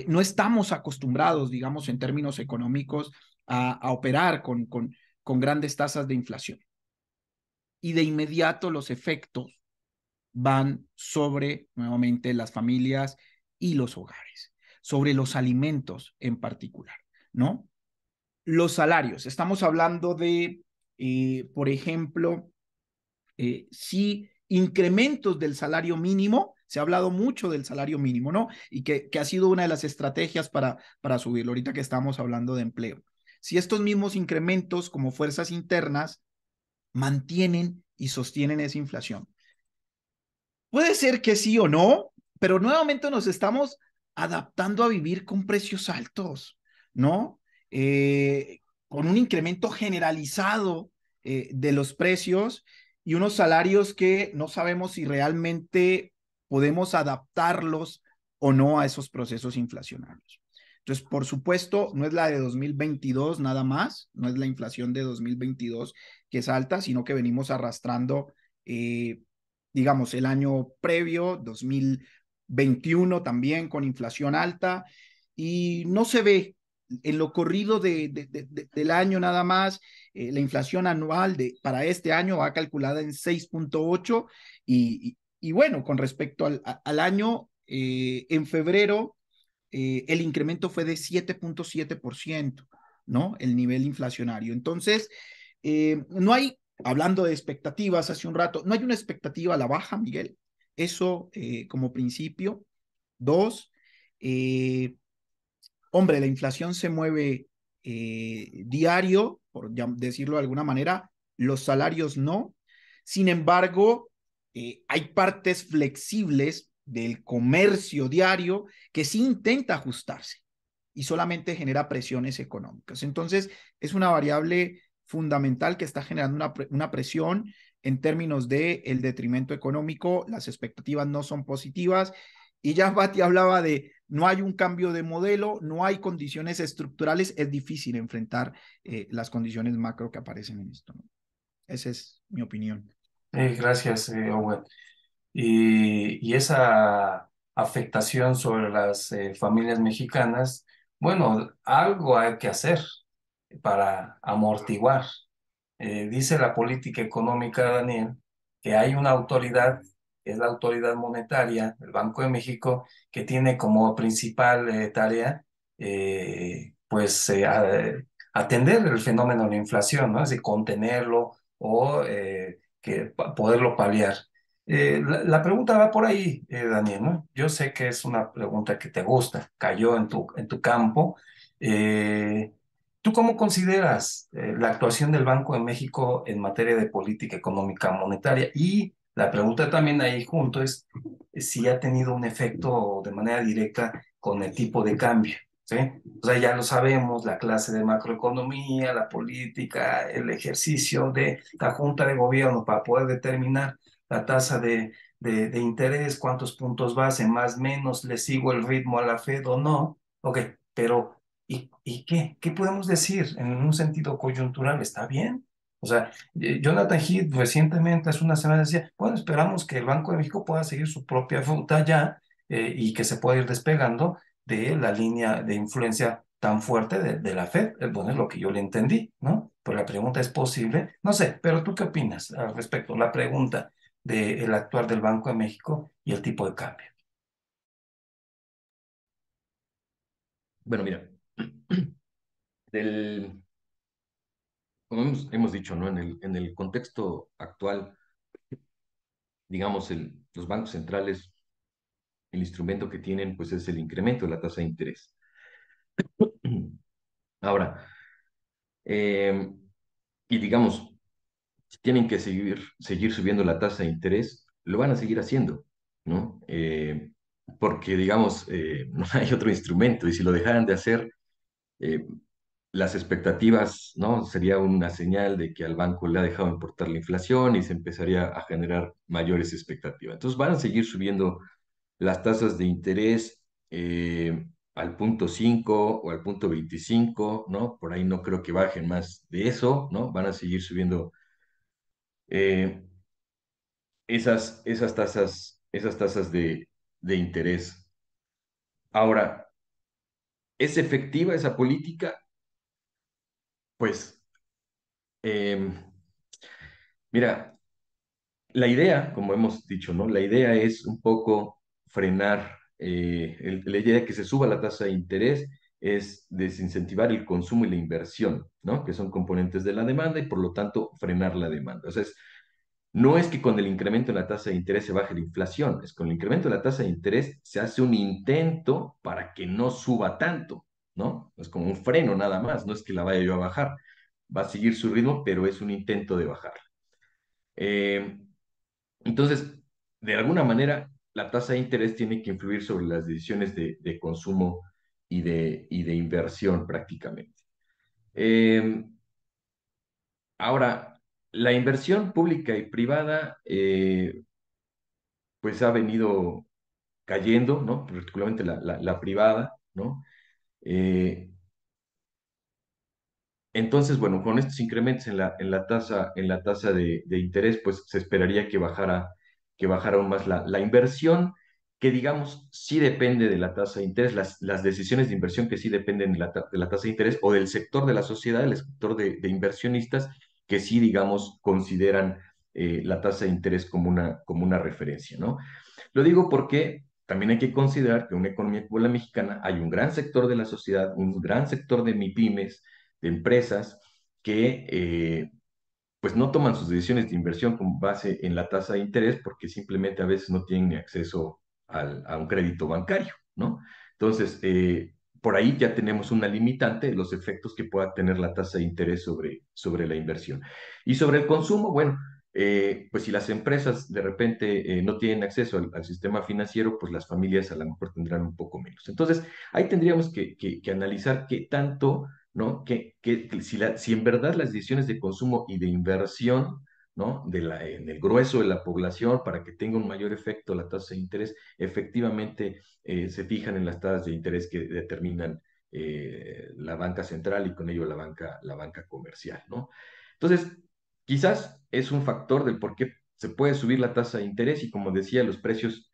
no estamos acostumbrados, digamos, en términos económicos, a operar con grandes tasas de inflación. Y de inmediato los efectos van sobre, nuevamente, las familias y los hogares, sobre los alimentos en particular, ¿no? Los salarios, estamos hablando de, por ejemplo, sí, incrementos del salario mínimo, se ha hablado mucho del salario mínimo, ¿no? Y que ha sido una de las estrategias para subirlo, ahorita que estamos hablando de empleo. Si estos mismos incrementos como fuerzas internas mantienen y sostienen esa inflación. Puede ser que sí o no, pero nuevamente nos estamos adaptando a vivir con precios altos, ¿no? Con un incremento generalizado de los precios y unos salarios que no sabemos si realmente podemos adaptarlos o no a esos procesos inflacionarios. Entonces, por supuesto, no es la de 2022 nada más, no es la inflación de 2022 que es alta, sino que venimos arrastrando, digamos, el año previo, 2021 también con inflación alta, y no se ve en lo corrido del año nada más. La inflación anual para este año va calculada en 6.8 y bueno, con respecto al año, en febrero, el incremento fue de 7.7%, ¿no? El nivel inflacionario. Entonces, no hay, hablando de expectativas hace un rato, no hay una expectativa a la baja, Miguel. Eso como principio. Dos, eh, hombre, la inflación se mueve diario, por decirlo de alguna manera, los salarios no. Sin embargo, hay partes flexibles del comercio diario que sí intenta ajustarse y solamente genera presiones económicas. Entonces, es una variable fundamental que está generando una presión en términos de el detrimento económico. Las expectativas no son positivas y ya Bati hablaba de no hay un cambio de modelo, no hay condiciones estructurales, es difícil enfrentar las condiciones macro que aparecen en esto, ¿no? Esa es mi opinión. Gracias, Owen. Y esa afectación sobre las familias mexicanas, bueno, algo hay que hacer para amortiguar. Dice la política económica, Daniel, que hay una autoridad, que es la autoridad monetaria, el Banco de México, que tiene como principal tarea, pues, atender el fenómeno de la inflación, ¿no? Es decir, contenerlo o poderlo paliar. La pregunta va por ahí, Daniel, ¿no? Yo sé que es una pregunta que te gusta, cayó en tu campo. Eh, ¿Tú cómo consideras la actuación del Banco de México en materia de política económica monetaria? Y la pregunta también ahí junto es si ha tenido un efecto de manera directa con el tipo de cambio, ¿sí? O sea, ya lo sabemos, la clase de macroeconomía, la política, el ejercicio de la Junta de Gobierno para poder determinar la tasa de interés, cuántos puntos base, más o menos, le sigo el ritmo a la Fed o no. Ok, pero ¿y qué? ¿Qué podemos decir en un sentido coyuntural? ¿Está bien? O sea, Jonathan Heath recientemente, hace una semana, decía, bueno, esperamos que el Banco de México pueda seguir su propia ruta ya y que se pueda ir despegando de la línea de influencia tan fuerte de la Fed. Bueno, es lo que yo le entendí, ¿no? Pero la pregunta es posible. No sé, pero ¿tú qué opinas al respecto? La pregunta, del actuar del Banco de México y el tipo de cambio. Bueno, mira, del, como hemos dicho, ¿no? En el contexto actual, digamos, los bancos centrales, el instrumento que tienen, pues es el incremento de la tasa de interés. Ahora, eh, y digamos, si tienen que seguir subiendo la tasa de interés, lo van a seguir haciendo, ¿no? Porque, digamos, no hay otro instrumento y si lo dejaran de hacer, eh, las expectativas, ¿no? Sería una señal de que al banco le ha dejado importar la inflación y se empezaría a generar mayores expectativas. Entonces van a seguir subiendo las tasas de interés al punto 5 o al punto 25, ¿no? Por ahí no creo que bajen más de eso, ¿no? Van a seguir subiendo eh, esas tasas de interés. Ahora, ¿es efectiva esa política? Pues, eh, mira, la idea, como hemos dicho, ¿no? La idea es un poco frenar, la idea de que se suba la tasa de interés es desincentivar el consumo y la inversión, ¿no? Que son componentes de la demanda y por lo tanto frenar la demanda. O sea, no es que con el incremento de la tasa de interés se baje la inflación, es con el incremento de la tasa de interés se hace un intento para que no suba tanto, ¿no? Es como un freno nada más, no es que la vaya yo a bajar, va a seguir su ritmo, pero es un intento de bajar. Eh, entonces, de alguna manera, la tasa de interés tiene que influir sobre las decisiones de consumo y de inversión prácticamente. Eh, Ahora, la inversión pública y privada, pues ha venido cayendo, ¿no? Particularmente la privada, ¿no? Eh, Entonces, bueno, con estos incrementos en la tasa de interés, pues se esperaría que bajara aún más la inversión, que digamos sí depende de la tasa de interés, las decisiones de inversión que sí dependen de la tasa de interés o del sector de la sociedad, el sector de inversionistas, que sí, digamos, consideran la tasa de interés como una referencia, ¿no? Lo digo porque también hay que considerar que en una economía como la mexicana hay un gran sector de la sociedad, un gran sector de MIPIMES, de empresas que pues no toman sus decisiones de inversión con base en la tasa de interés porque simplemente a veces no tienen acceso a un crédito bancario, ¿no? Entonces, por ahí ya tenemos una limitante de los efectos que pueda tener la tasa de interés sobre la inversión. Y sobre el consumo, bueno, pues si las empresas de repente no tienen acceso al sistema financiero, pues las familias a lo mejor tendrán un poco menos. Entonces, ahí tendríamos que analizar qué tanto, ¿no? Que si en verdad las decisiones de consumo y de inversión, ¿no? En el grueso de la población, para que tenga un mayor efecto la tasa de interés, efectivamente se fijan en las tasas de interés que determinan la banca central y con ello la banca comercial, ¿no? Entonces, quizás es un factor del por qué se puede subir la tasa de interés y como decía, los precios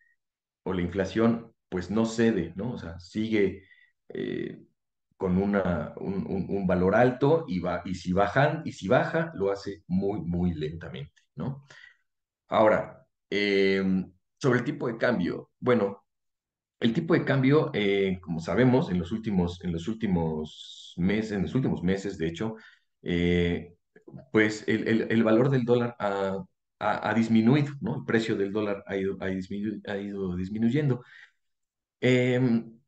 o la inflación pues no cede, ¿no? O sea, sigue eh, con un valor alto y si baja, lo hace muy, muy lentamente, ¿no? Ahora, sobre el tipo de cambio, bueno, el tipo de cambio, como sabemos, en los últimos meses, de hecho, eh, pues el valor del dólar ha disminuido, ¿no? El precio del dólar ha ido disminuyendo. Em,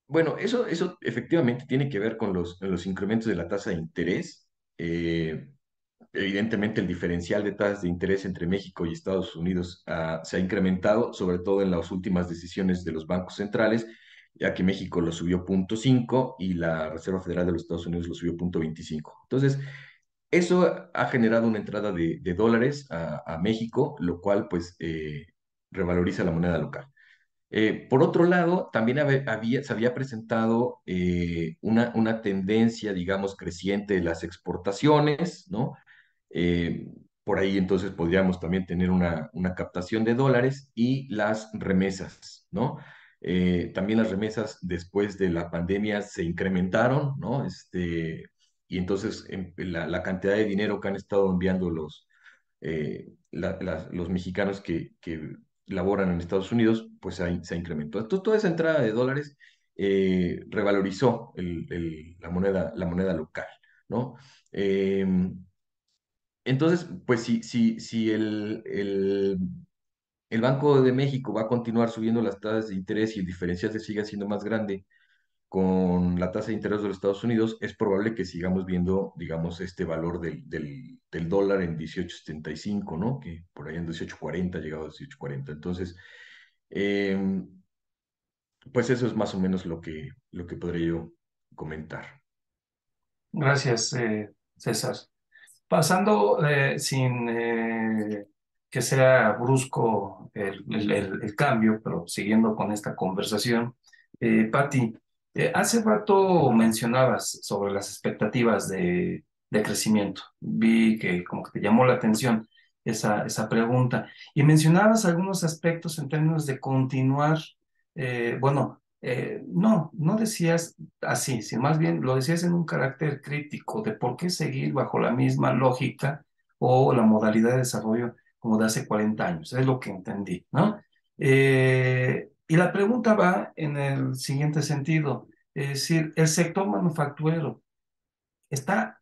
bueno, eso efectivamente tiene que ver con los incrementos de la tasa de interés. Eh, Evidentemente, el diferencial de tasas de interés entre México y Estados Unidos se ha incrementado, sobre todo en las últimas decisiones de los bancos centrales, ya que México lo subió 0,5 y la Reserva Federal de los Estados Unidos lo subió 0,25. Entonces, eso ha generado una entrada de dólares a México, lo cual pues revaloriza la moneda local. Por otro lado, también se había presentado una tendencia, digamos, creciente de las exportaciones, ¿no? Eh, por ahí entonces podríamos también tener una captación de dólares y las remesas, ¿no? También las remesas después de la pandemia se incrementaron, ¿no? Y entonces la cantidad de dinero que han estado enviando los mexicanos que laboran en Estados Unidos, pues se ha incrementado. Entonces, toda esa entrada de dólares revalorizó la moneda local, ¿no? Entonces, pues si el Banco de México va a continuar subiendo las tasas de interés y el diferencial se siga siendo más grande con la tasa de interés de los Estados Unidos, es probable que sigamos viendo, digamos, este valor del dólar en 18.75, ¿no? Que por ahí en 18.40 ha llegado a 18.40. Entonces, eh, pues eso es más o menos lo que podría yo comentar. Gracias, César. Pasando sin que sea brusco el cambio, pero siguiendo con esta conversación, Patti, hace rato mencionabas sobre las expectativas de crecimiento. Vi que como que te llamó la atención esa pregunta y mencionabas algunos aspectos en términos de continuar, no decías así, sino más bien lo decías en un carácter crítico de por qué seguir bajo la misma lógica o la modalidad de desarrollo como de hace 40 años. Es lo que entendí, ¿no? Y la pregunta va en el siguiente sentido, es decir, el sector manufacturero está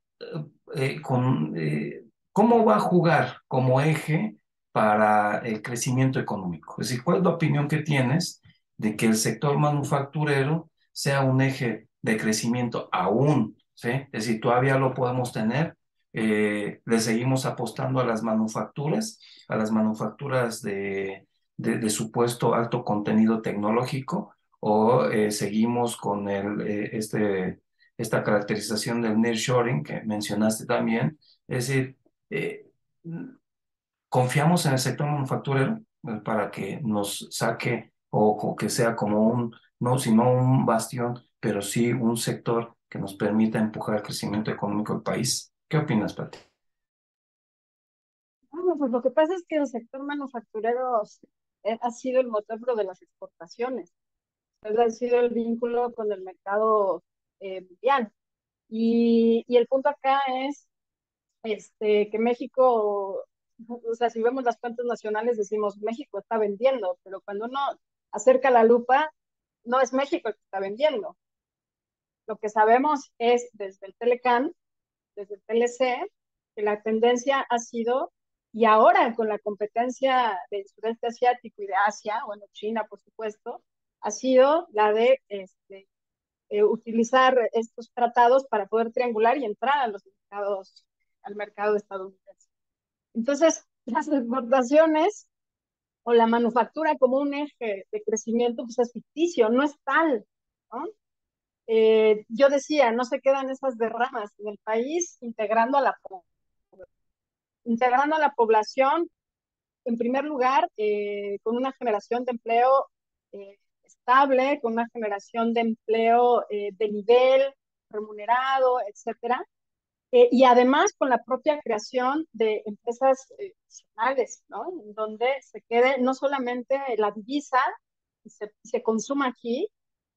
¿cómo va a jugar como eje para el crecimiento económico? Es decir, ¿cuál es la opinión que tienes de que el sector manufacturero sea un eje de crecimiento aún? ¿Sí? Es decir, todavía lo podemos tener. Le seguimos apostando a las manufacturas de supuesto alto contenido tecnológico, o seguimos con esta caracterización del nearshoring que mencionaste también. Es decir, eh, confiamos en el sector manufacturero para que nos saque o que sea como no, sino un bastión, pero sí un sector que nos permita empujar el crecimiento económico del país. ¿Qué opinas, Pati? Bueno, pues lo que pasa es que el sector manufacturero ha sido el motor de las exportaciones, ha sido el vínculo con el mercado mundial. Y el punto acá es que México, o sea, si vemos las cuentas nacionales, decimos México está vendiendo, pero cuando uno acerca la lupa, no es México el que está vendiendo. Lo que sabemos es desde el Telecán, desde el TLC, que la tendencia ha sido, y ahora con la competencia del sudeste asiático y de Asia, bueno, China, por supuesto, ha sido la de utilizar estos tratados para poder triangular y entrar a los mercados, al mercado estadounidense. Entonces, las exportaciones o la manufactura como un eje de crecimiento, pues es ficticio, no es tal, ¿no? Yo decía, no se quedan esas derramas en el país integrando a la población, en primer lugar, con una generación de empleo estable, con una generación de empleo de nivel, remunerado, etcétera. Y además con la propia creación de empresas nacionales, ¿no? En donde se quede no solamente la divisa y se consuma aquí,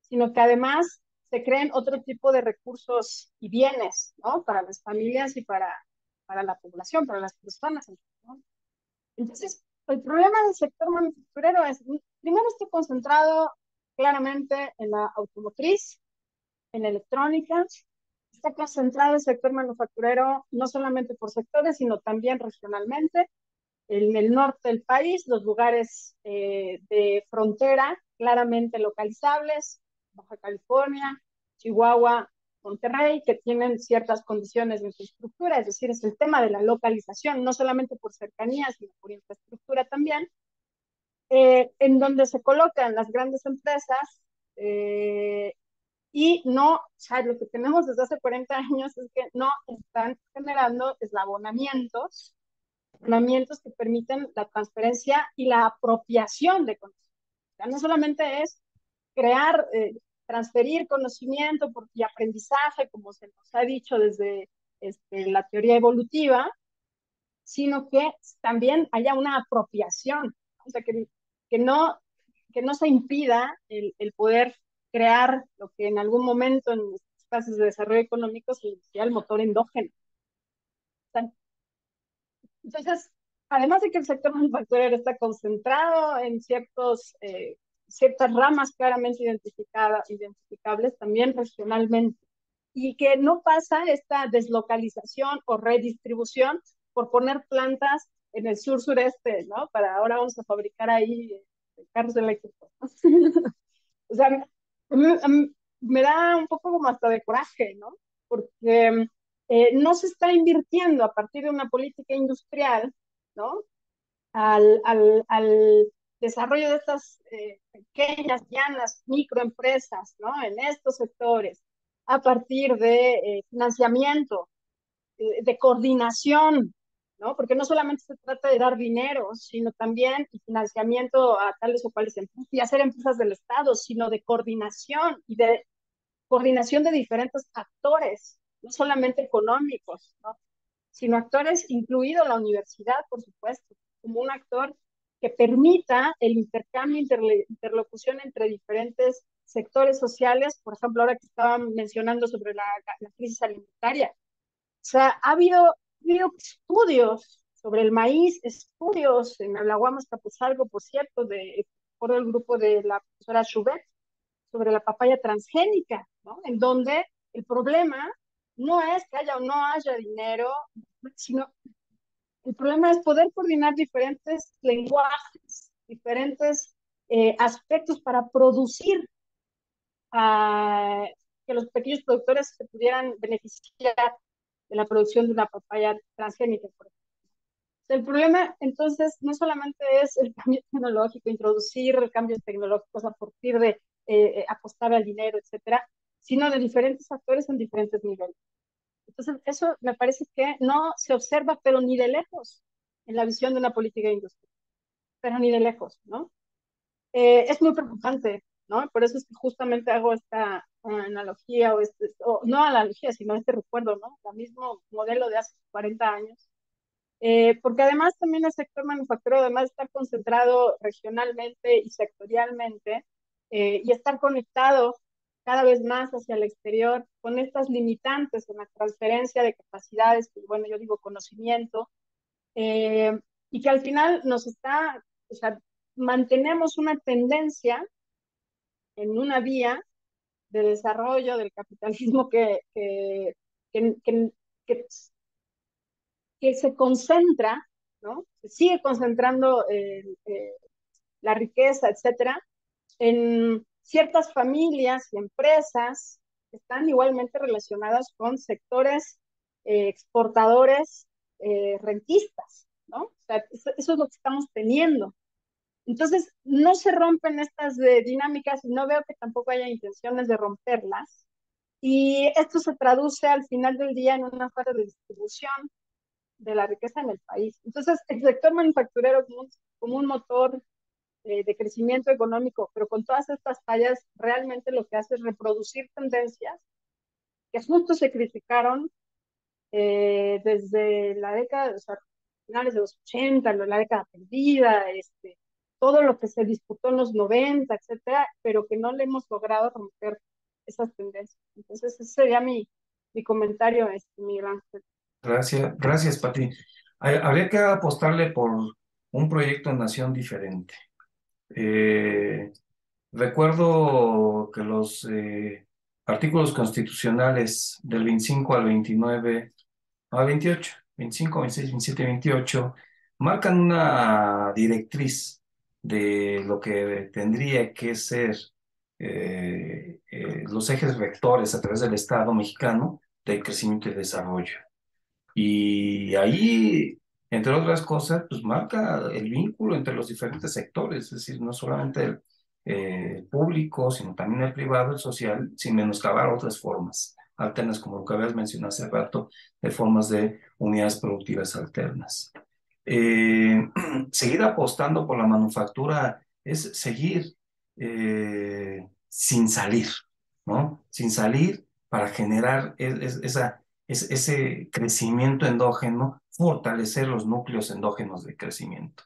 sino que además se creen otro tipo de recursos y bienes, ¿no? Para las familias y para la población, para las personas, ¿no? Entonces, el problema del sector manufacturero es, primero está concentrado claramente en la automotriz, en la electrónica, está concentrado el sector manufacturero no solamente por sectores, sino también regionalmente. En el norte del país, los lugares de frontera claramente localizables, Baja California, Chihuahua, Monterrey, que tienen ciertas condiciones de infraestructura, es decir, es el tema de la localización, no solamente por cercanía, sino por infraestructura también, en donde se colocan las grandes empresas y no, o sea, lo que tenemos desde hace 40 años es que no están generando eslabonamientos que permiten la transferencia y la apropiación de conocimiento. O sea, no solamente es crear, transferir conocimiento y aprendizaje, como se nos ha dicho desde la teoría evolutiva, sino que también haya una apropiación, o sea, que, no, que no se impida el poder crear lo que en algún momento en las fases de desarrollo económico se decía el motor endógeno. Entonces, además de que el sector manufacturero está concentrado en ciertas ramas claramente identificables también regionalmente, y que no pasa esta deslocalización o redistribución por poner plantas en el sur-sureste, ¿no? Para ahora vamos a fabricar ahí carros eléctricos. O sea, me da un poco como hasta de coraje, ¿no? Porque no se está invirtiendo a partir de una política industrial, ¿no? Al desarrollo de estas pequeñas, llanas, microempresas, ¿no? En estos sectores, a partir de financiamiento, de coordinación, ¿no? Porque no solamente se trata de dar dinero, sino también y financiamiento a tales o cuales empresas y hacer empresas del Estado, sino de coordinación y de coordinación de diferentes actores, no solamente económicos, ¿no? Sino actores, incluido la universidad, por supuesto, como un actor que permita el intercambio, interlocución entre diferentes sectores sociales, por ejemplo, ahora que estaban mencionando sobre la crisis alimentaria. O sea, ha habido estudios sobre el maíz, estudios en la UAM Azcapotzalco, por cierto, por el grupo de la profesora Schubert, sobre la papaya transgénica, ¿no? En donde el problema no es que haya o no haya dinero, sino el problema es poder coordinar diferentes lenguajes, diferentes aspectos para producir que los pequeños productores se pudieran beneficiar de la producción de una papaya transgénica, por ejemplo. El problema, entonces, no solamente es el cambio tecnológico, introducir cambios tecnológicos a partir de apostar al dinero, etcétera, sino de diferentes actores en diferentes niveles. Entonces, eso me parece que no se observa, pero ni de lejos, en la visión de una política industrial, pero ni de lejos, ¿no? Es muy preocupante, ¿no? Por eso es que justamente hago esta analogía, o no analogía, sino este recuerdo, ¿no? El mismo modelo de hace 40 años. Porque además también el sector manufacturero, además de estar concentrado regionalmente y sectorialmente, y estar conectado cada vez más hacia el exterior, con estas limitantes en la transferencia de capacidades, que bueno, yo digo conocimiento, eh, y que al final o sea, mantenemos una tendencia en una vía de desarrollo del capitalismo que, que, que, que se concentra, ¿no? Se sigue concentrando la riqueza, etcétera, en ciertas familias y empresas que están igualmente relacionadas con sectores exportadores rentistas, ¿no? O sea, eso es lo que estamos teniendo. Entonces, no se rompen estas dinámicas y no veo que tampoco haya intenciones de romperlas. Y esto se traduce al final del día en una falta de distribución de la riqueza en el país. Entonces, el sector manufacturero como un motor de crecimiento económico, pero con todas estas fallas, realmente lo que hace es reproducir tendencias que justo se criticaron desde la década, o sea, finales de los 80, la década perdida, todo lo que se disputó en los 90, etcétera, pero que no le hemos logrado romper esas tendencias. Entonces, ese sería mi comentario, Miguel Ángel. Gracias, Pati. Habría que apostarle por un proyecto en nación diferente. Recuerdo que los artículos constitucionales del 25 al 29, al 28, 25, 26, 27, 28, marcan una directriz de lo que tendría que ser los ejes rectores a través del Estado mexicano del crecimiento y desarrollo. Y ahí, entre otras cosas, pues marca el vínculo entre los diferentes sectores, es decir, no solamente el público, sino también el privado, el social, sin menoscabar otras formas alternas, como lo que habías mencionado hace rato, de formas de unidades productivas alternas. Seguir apostando por la manufactura es seguir sin salir, ¿no? Sin salir para generar ese crecimiento endógeno, fortalecer los núcleos endógenos de crecimiento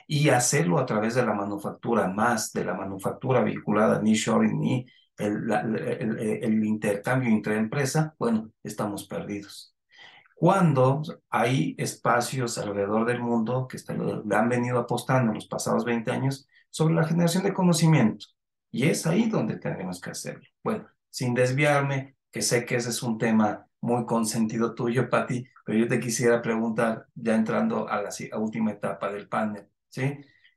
y hacerlo a través de la manufactura, más de la manufactura vinculada a nearshoring y el intercambio entre empresas, bueno, estamos perdidos. cuando hay espacios alrededor del mundo que le han venido apostando en los pasados 20 años sobre la generación de conocimiento. Y es ahí donde tenemos que hacerlo. Bueno, sin desviarme, que sé que ese es un tema muy consentido tuyo, Pati, pero yo te quisiera preguntar, ya entrando a la última etapa del panel, ¿sí?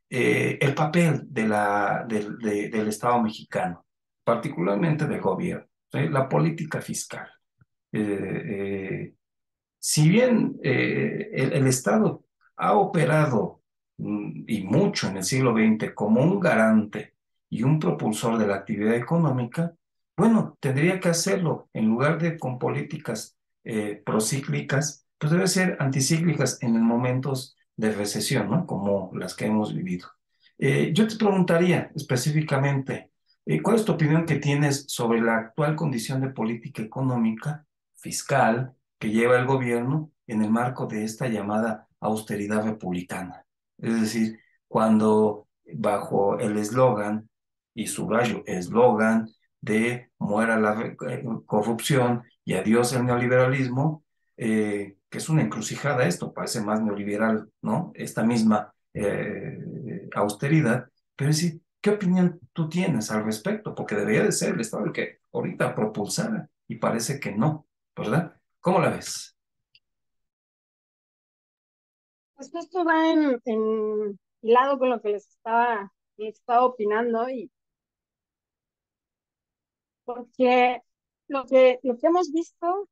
El papel del Estado mexicano, particularmente del gobierno, ¿sí? La política fiscal. Si bien el Estado ha operado y mucho en el siglo XX como un garante y un propulsor de la actividad económica, bueno, tendría que hacerlo en lugar de con políticas procíclicas, pues debe ser anticíclicas en momentos de recesión, ¿no? Como las que hemos vivido. Yo te preguntaría específicamente, ¿cuál es tu opinión que tienes sobre la actual condición de política económica, fiscal, que lleva el gobierno en el marco de esta llamada austeridad republicana? Es decir, cuando bajo el eslogan, y subrayo, eslogan de muera la corrupción y adiós el neoliberalismo, que es una encrucijada esto, parece más neoliberal, ¿no? Esta misma austeridad, pero es decir, ¿qué opinión tú tienes al respecto? Porque debería de ser el Estado el que ahorita propulsara y parece que no, ¿verdad? ¿Cómo la ves? Pues esto va en hilado con lo que les estaba opinando, y porque lo que hemos visto,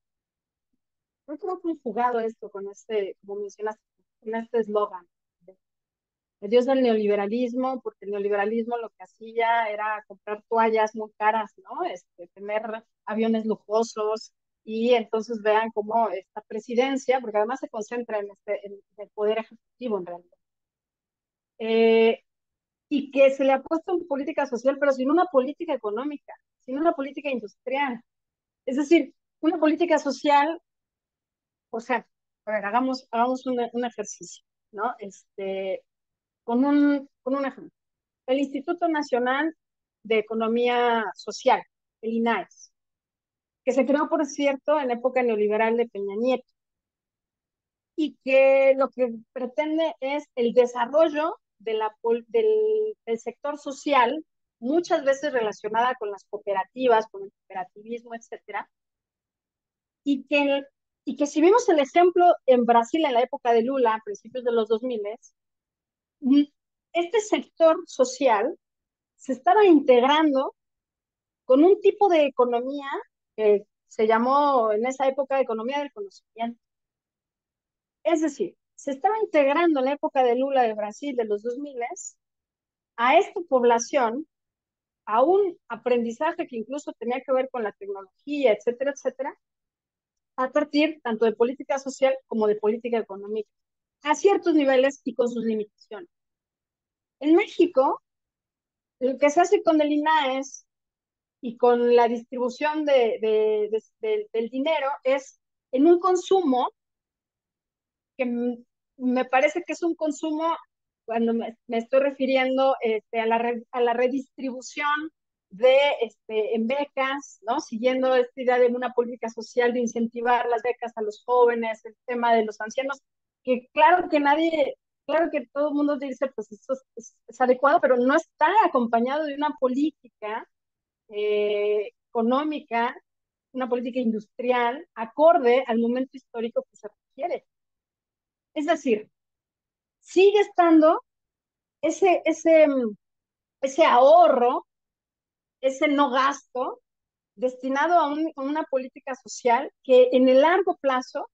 yo creo que he jugado esto con como mencionaste, con este eslogan de Dios del neoliberalismo, porque el neoliberalismo lo que hacía era comprar toallas muy caras, ¿no? Tener aviones lujosos, y entonces vean cómo esta presidencia, porque además se concentra en el poder ejecutivo en realidad, eh, y que se le ha puesto en política social, pero sin una política económica, sin una política industrial. Es decir, una política social, o sea, a ver, hagamos un ejercicio, ¿no? Con un ejemplo. El Instituto Nacional de Economía Social, el INAES, que se creó, por cierto, en época neoliberal de Peña Nieto, y que lo que pretende es el desarrollo del sector social, muchas veces relacionada con las cooperativas, con el cooperativismo, etcétera, y que, y que si vimos el ejemplo en Brasil en la época de Lula, a principios de los 2000, este sector social se estaba integrando con un tipo de economía que se llamó en esa época economía del conocimiento. Es decir, se estaba integrando en la época de Lula de Brasil de los 2000 a esta población, a un aprendizaje que incluso tenía que ver con la tecnología, etcétera, etcétera, a partir tanto de política social como de política económica, a ciertos niveles y con sus limitaciones. En México, lo que se hace con el INAES y con la distribución del dinero es en un consumo que me parece que es un consumo, cuando me estoy refiriendo a la redistribución en becas, ¿no? Siguiendo esta idea de una política social de incentivar las becas a los jóvenes, el tema de los ancianos, que claro que todo el mundo dice, pues esto es adecuado, pero no está acompañado de una política económica, una política industrial acorde al momento histórico que se requiere. Es decir, sigue estando ese, ese, ese ahorro, ese no gasto, destinado a una política social que en el largo plazo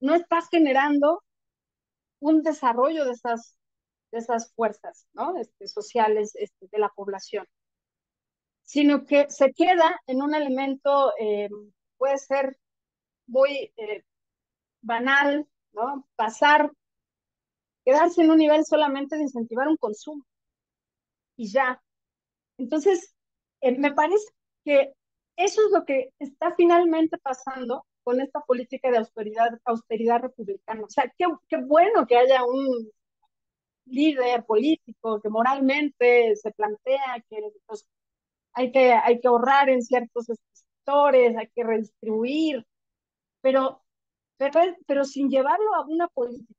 no está generando un desarrollo de esas fuerzas, ¿no? Sociales de la población, sino que se queda en un elemento, puede ser muy banal, ¿no? Quedarse en un nivel solamente de incentivar un consumo y ya. Entonces, me parece que eso es lo que está finalmente pasando con esta política de austeridad republicana. O sea, qué bueno que haya un líder político que moralmente se plantea que pues, hay que ahorrar en ciertos sectores, hay que redistribuir, pero pero sin llevarlo a una política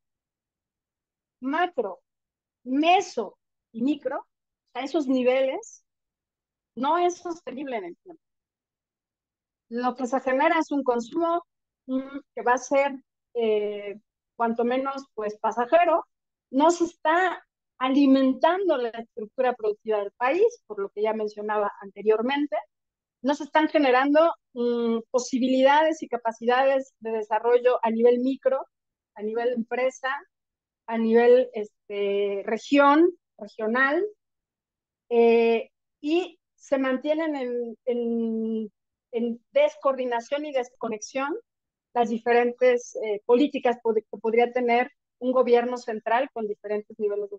macro, meso y micro, a esos niveles, no es sostenible en el tiempo. Lo que se genera es un consumo que va a ser cuanto menos pues pasajero, no se está alimentando la estructura productiva del país, por lo que ya mencionaba anteriormente, no se están generando posibilidades y capacidades de desarrollo a nivel micro, a nivel empresa, a nivel regional, y se mantienen en descoordinación y desconexión las diferentes políticas que podría tener un gobierno central con diferentes niveles de...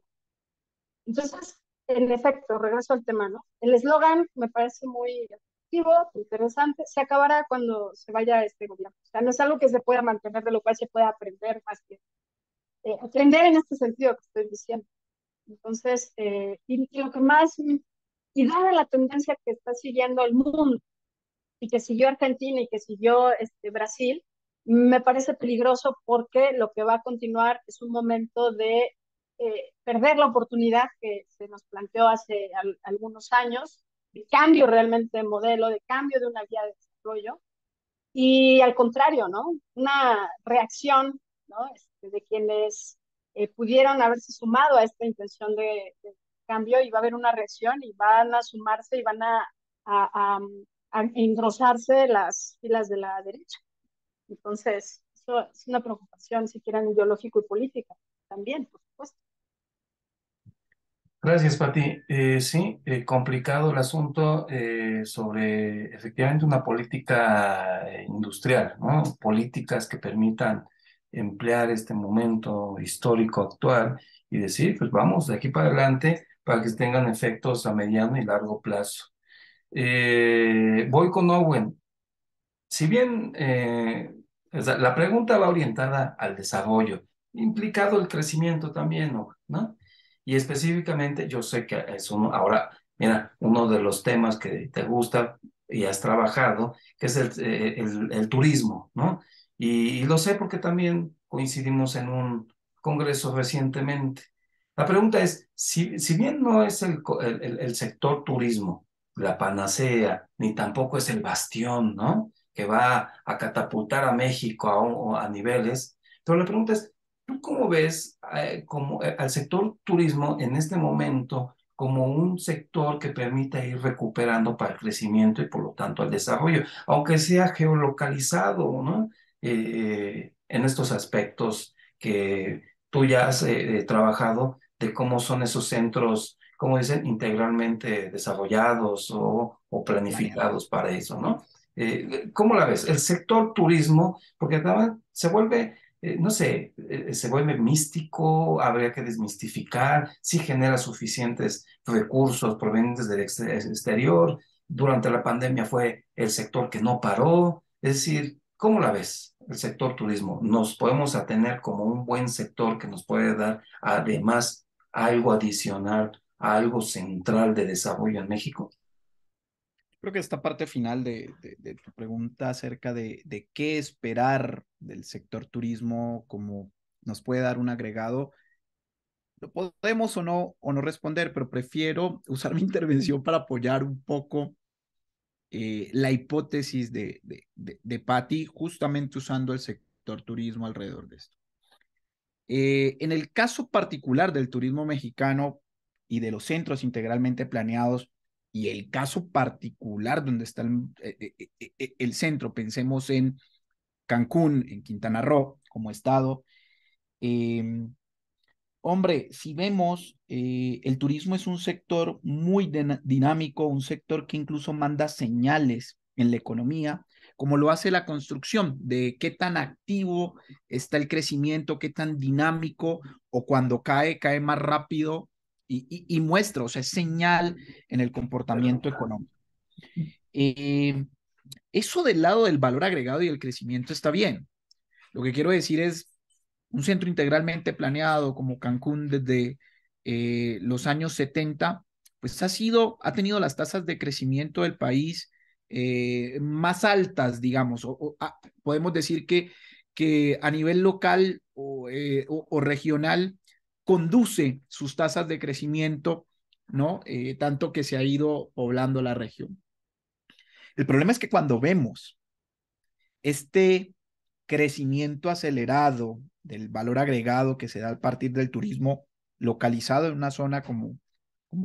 Entonces, en efecto, regreso al tema, ¿no? El eslogan me parece muy efectivo, interesante, se acabará cuando se vaya este gobierno. O sea, no es algo que se pueda mantener, de lo cual se pueda aprender más que aprender en este sentido que estoy diciendo. Entonces, y lo que más, y dada la tendencia que está siguiendo el mundo, y que siguió Argentina y que siguió Brasil, me parece peligroso porque lo que va a continuar es un momento de perder la oportunidad que se nos planteó hace algunos años, de cambio realmente de modelo, de cambio de una vía de desarrollo, y al contrario, ¿no? Una reacción, ¿no? De quienes pudieron haberse sumado a esta intención de cambio, y va a haber una reacción y van a sumarse y van a, a engrosarse las filas de la derecha. Entonces, eso es una preocupación, si quieren, ideológico y política también, por supuesto. Gracias, Pati. Sí, complicado el asunto sobre efectivamente una política industrial, ¿no? Políticas que permitan emplear este momento histórico actual y decir, pues vamos de aquí para adelante para que tengan efectos a mediano y largo plazo. Voy con Owen. Si bien o sea, la pregunta va orientada al desarrollo, implicado el crecimiento también, ¿no? Y específicamente, yo sé que es uno, ahora, mira, uno de los temas que te gusta y has trabajado, que es el turismo, ¿no? Y lo sé porque también coincidimos en un congreso recientemente. La pregunta es, si bien no es el sector turismo la panacea, ni tampoco es el bastión, ¿no? Que va a catapultar a México a niveles. Pero la pregunta es, ¿tú cómo ves al sector turismo en este momento como un sector que permita ir recuperando para el crecimiento y por lo tanto al desarrollo, aunque sea geolocalizado, ¿no? En estos aspectos que tú ya has trabajado de cómo son esos centros, como dicen, integralmente desarrollados o Planeado. planificados para eso, ¿no? ¿Cómo la ves? El sector turismo, porque además se vuelve, no sé, se vuelve místico, habría que desmistificar, si genera suficientes recursos provenientes del exterior. Durante la pandemia fue el sector que no paró. Es decir, ¿cómo la ves? El sector turismo. ¿Nos podemos atener como un buen sector que nos puede dar además algo adicional, algo central de desarrollo en México? Creo que esta parte final de tu pregunta acerca de qué esperar del sector turismo, como nos puede dar un agregado, lo podemos o no responder, pero prefiero usar mi intervención para apoyar un poco la hipótesis de Patti, justamente usando el sector turismo alrededor de esto. En el caso particular del turismo mexicano y de los centros integralmente planeados, y el caso particular donde está el centro, pensemos en Cancún, en Quintana Roo, como estado. eh, Hombre, si vemos, el turismo es un sector muy dinámico, un sector que incluso manda señales en la economía, como lo hace la construcción, de qué tan activo está el crecimiento, qué tan dinámico, o cuando cae, cae más rápido y muestra, o sea, es señal en el comportamiento económico. Eh, Eso del lado del valor agregado y el crecimiento está bien. Lo que quiero decir es, un centro integralmente planeado como Cancún desde los años 70, pues ha tenido las tasas de crecimiento del país más altas, digamos, podemos decir que a nivel local o regional conduce sus tasas de crecimiento, ¿no? Tanto que se ha ido poblando la región. El problema es que cuando vemos este crecimiento acelerado del valor agregado que se da a partir del turismo localizado en una zona como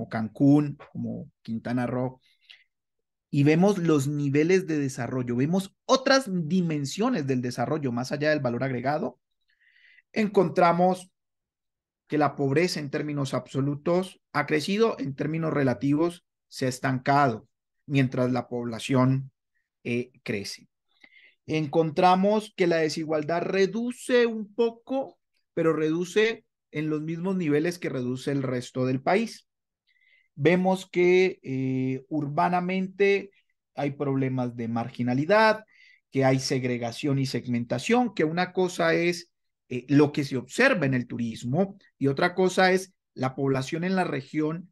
Cancún, como Quintana Roo, y vemos los niveles de desarrollo, vemos otras dimensiones del desarrollo más allá del valor agregado, encontramos que la pobreza en términos absolutos ha crecido, en términos relativos se ha estancado, mientras la población crece. Encontramos que la desigualdad reduce un poco, pero reduce en los mismos niveles que reduce el resto del país. Vemos que urbanamente hay problemas de marginalidad, que hay segregación y segmentación, que una cosa es lo que se observa en el turismo y otra cosa es la población en la región,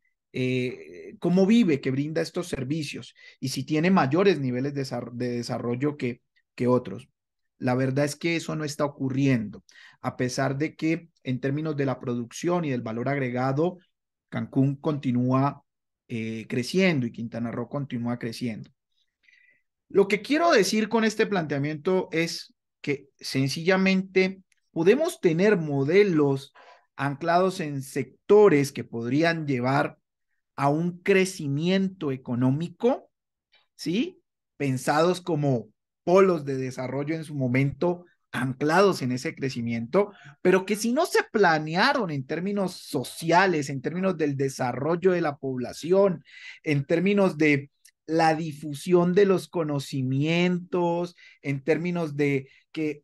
cómo vive, que brinda estos servicios y si tiene mayores niveles de desarrollo que otros. La verdad es que eso no está ocurriendo, a pesar de que en términos de la producción y del valor agregado, Cancún continúa creciendo y Quintana Roo continúa creciendo. Lo que quiero decir con este planteamiento es que sencillamente podemos tener modelos anclados en sectores que podrían llevar a un crecimiento económico, ¿sí? Pensados como polos de desarrollo en su momento, anclados en ese crecimiento, pero que si no se planearon en términos sociales, en términos del desarrollo de la población, en términos de la difusión de los conocimientos, en términos de que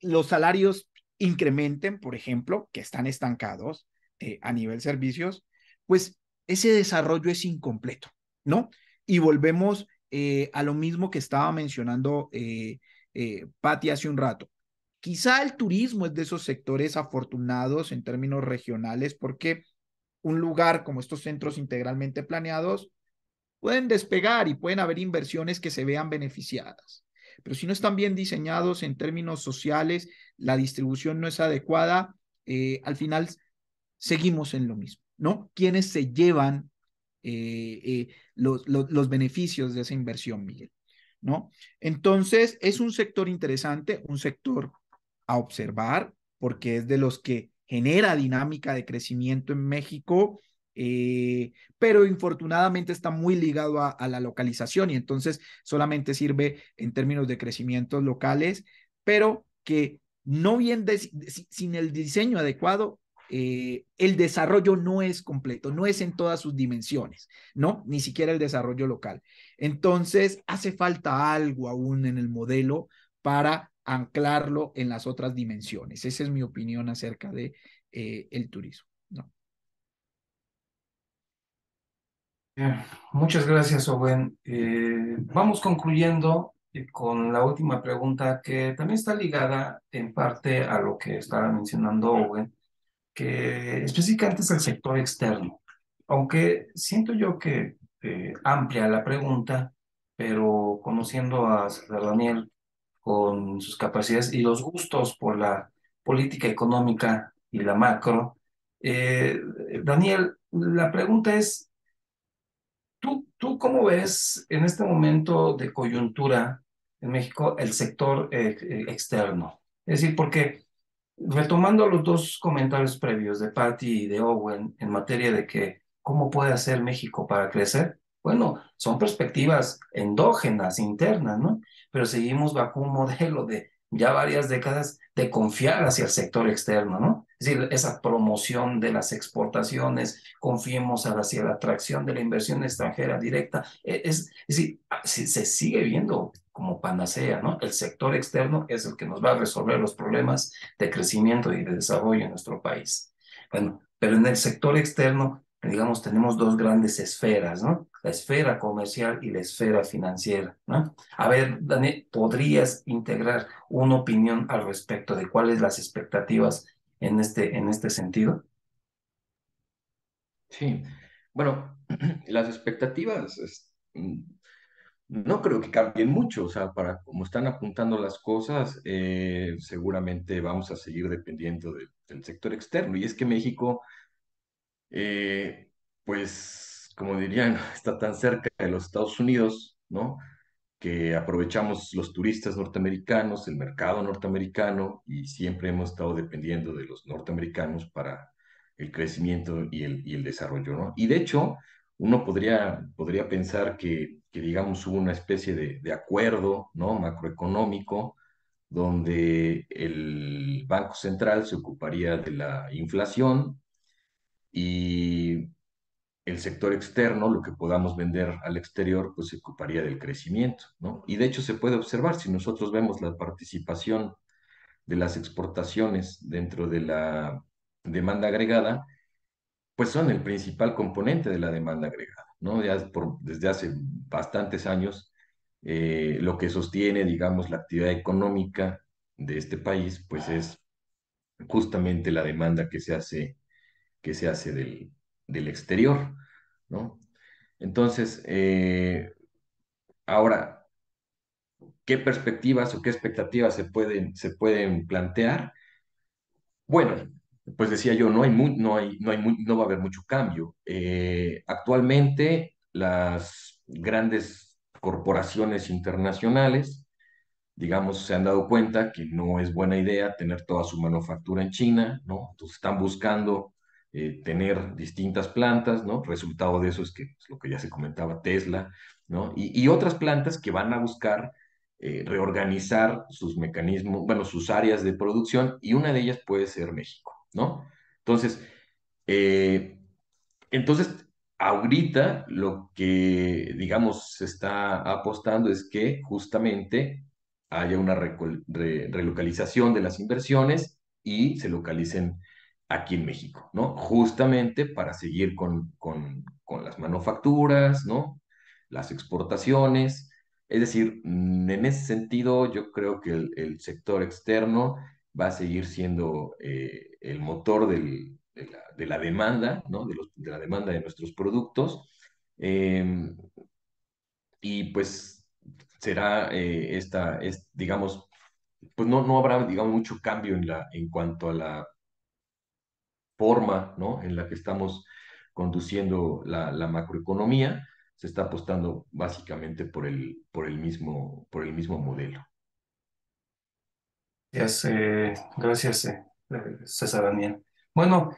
los salarios incrementen, por ejemplo, que están estancados a nivel servicios, pues ese desarrollo es incompleto, ¿no? Y volvemos a lo mismo que estaba mencionando Patti hace un rato. Quizá el turismo es de esos sectores afortunados en términos regionales porque un lugar como estos centros integralmente planeados pueden despegar y pueden haber inversiones que se vean beneficiadas. Pero si no están bien diseñados en términos sociales, la distribución no es adecuada, al final seguimos en lo mismo, ¿no? ¿Quiénes se llevan los beneficios de esa inversión, Miguel? ¿No? Entonces, es un sector interesante, un sector a observar, porque es de los que genera dinámica de crecimiento en México, pero infortunadamente está muy ligado a la localización y entonces solamente sirve en términos de crecimientos locales, pero que no bien sin el diseño adecuado, el desarrollo no es completo, no es en todas sus dimensiones, ¿no? Ni siquiera el desarrollo local. Entonces, hace falta algo aún en el modelo para anclarlo en las otras dimensiones. Esa es mi opinión acerca de el turismo, ¿no? Bien, muchas gracias, Owen. Vamos concluyendo con la última pregunta que también está ligada en parte a lo que estaba mencionando Owen, que específicamente es el sector externo. Aunque siento yo que amplia la pregunta, pero conociendo a César Daniel con sus capacidades y los gustos por la política económica y la macro, eh, Daniel, la pregunta es, ¿tú cómo ves en este momento de coyuntura en México el sector externo? Es decir, porque retomando los dos comentarios previos de Patty y de Owen en materia de que cómo puede hacer México para crecer, bueno, son perspectivas endógenas, internas, ¿no? Pero seguimos bajo un modelo de ya varias décadas de confiar hacia el sector externo, ¿no? Es decir, esa promoción de las exportaciones, confiemos hacia la atracción de la inversión extranjera directa, es decir, se sigue viendo como panacea, ¿no? El sector externo es el que nos va a resolver los problemas de crecimiento y de desarrollo en nuestro país. Bueno, pero en el sector externo, digamos, tenemos dos grandes esferas, ¿no? La esfera comercial y la esfera financiera, ¿no? A ver, Daniel, ¿podrías integrar una opinión al respecto de cuáles las expectativas en este sentido? Sí, bueno, las expectativas No creo que cambien mucho, o sea, para como están apuntando las cosas, seguramente vamos a seguir dependiendo del sector externo. Y es que México, eh, pues, como dirían, está tan cerca de los Estados Unidos, ¿no? Que aprovechamos los turistas norteamericanos, el mercado norteamericano, y siempre hemos estado dependiendo de los norteamericanos para el crecimiento y el desarrollo, ¿no? Y de hecho, uno podría pensar que, digamos, hubo una especie de acuerdo, ¿no? Macroeconómico, donde el Banco Central se ocuparía de la inflación y el sector externo, lo que podamos vender al exterior, pues se ocuparía del crecimiento, ¿no? Y de hecho se puede observar, si nosotros vemos la participación de las exportaciones dentro de la demanda agregada, pues son el principal componente de la demanda agregada, ¿no? Desde hace bastantes años, lo que sostiene, digamos, la actividad económica de este país, pues es justamente la demanda que se hace del exterior, ¿no? Entonces, ahora, ¿qué perspectivas o qué expectativas se pueden plantear? Bueno, pues decía yo, no va a haber mucho cambio. Actualmente, las grandes corporaciones internacionales, digamos, se han dado cuenta que no es buena idea tener toda su manufactura en China, ¿no? Entonces están buscando tener distintas plantas, ¿no? Resultado de eso es que es lo que ya se comentaba, Tesla, ¿no? Y otras plantas que van a buscar reorganizar sus mecanismos, bueno, sus áreas de producción, y una de ellas puede ser México, ¿no? Entonces, eh, entonces, ahorita lo que, digamos, se está apostando es que justamente haya una relocalización de las inversiones y se localicen aquí en México, ¿no? Justamente para seguir con las manufacturas, ¿no? Las exportaciones. Es decir, en ese sentido, yo creo que el sector externo va a seguir siendo el motor de la demanda, ¿no? De la demanda de nuestros productos. eh, y pues será digamos, pues no habrá, digamos, mucho cambio en cuanto a la forma, ¿no? En la que estamos conduciendo la macroeconomía. Se está apostando básicamente por el mismo modelo. Gracias, César Daniel. Bueno,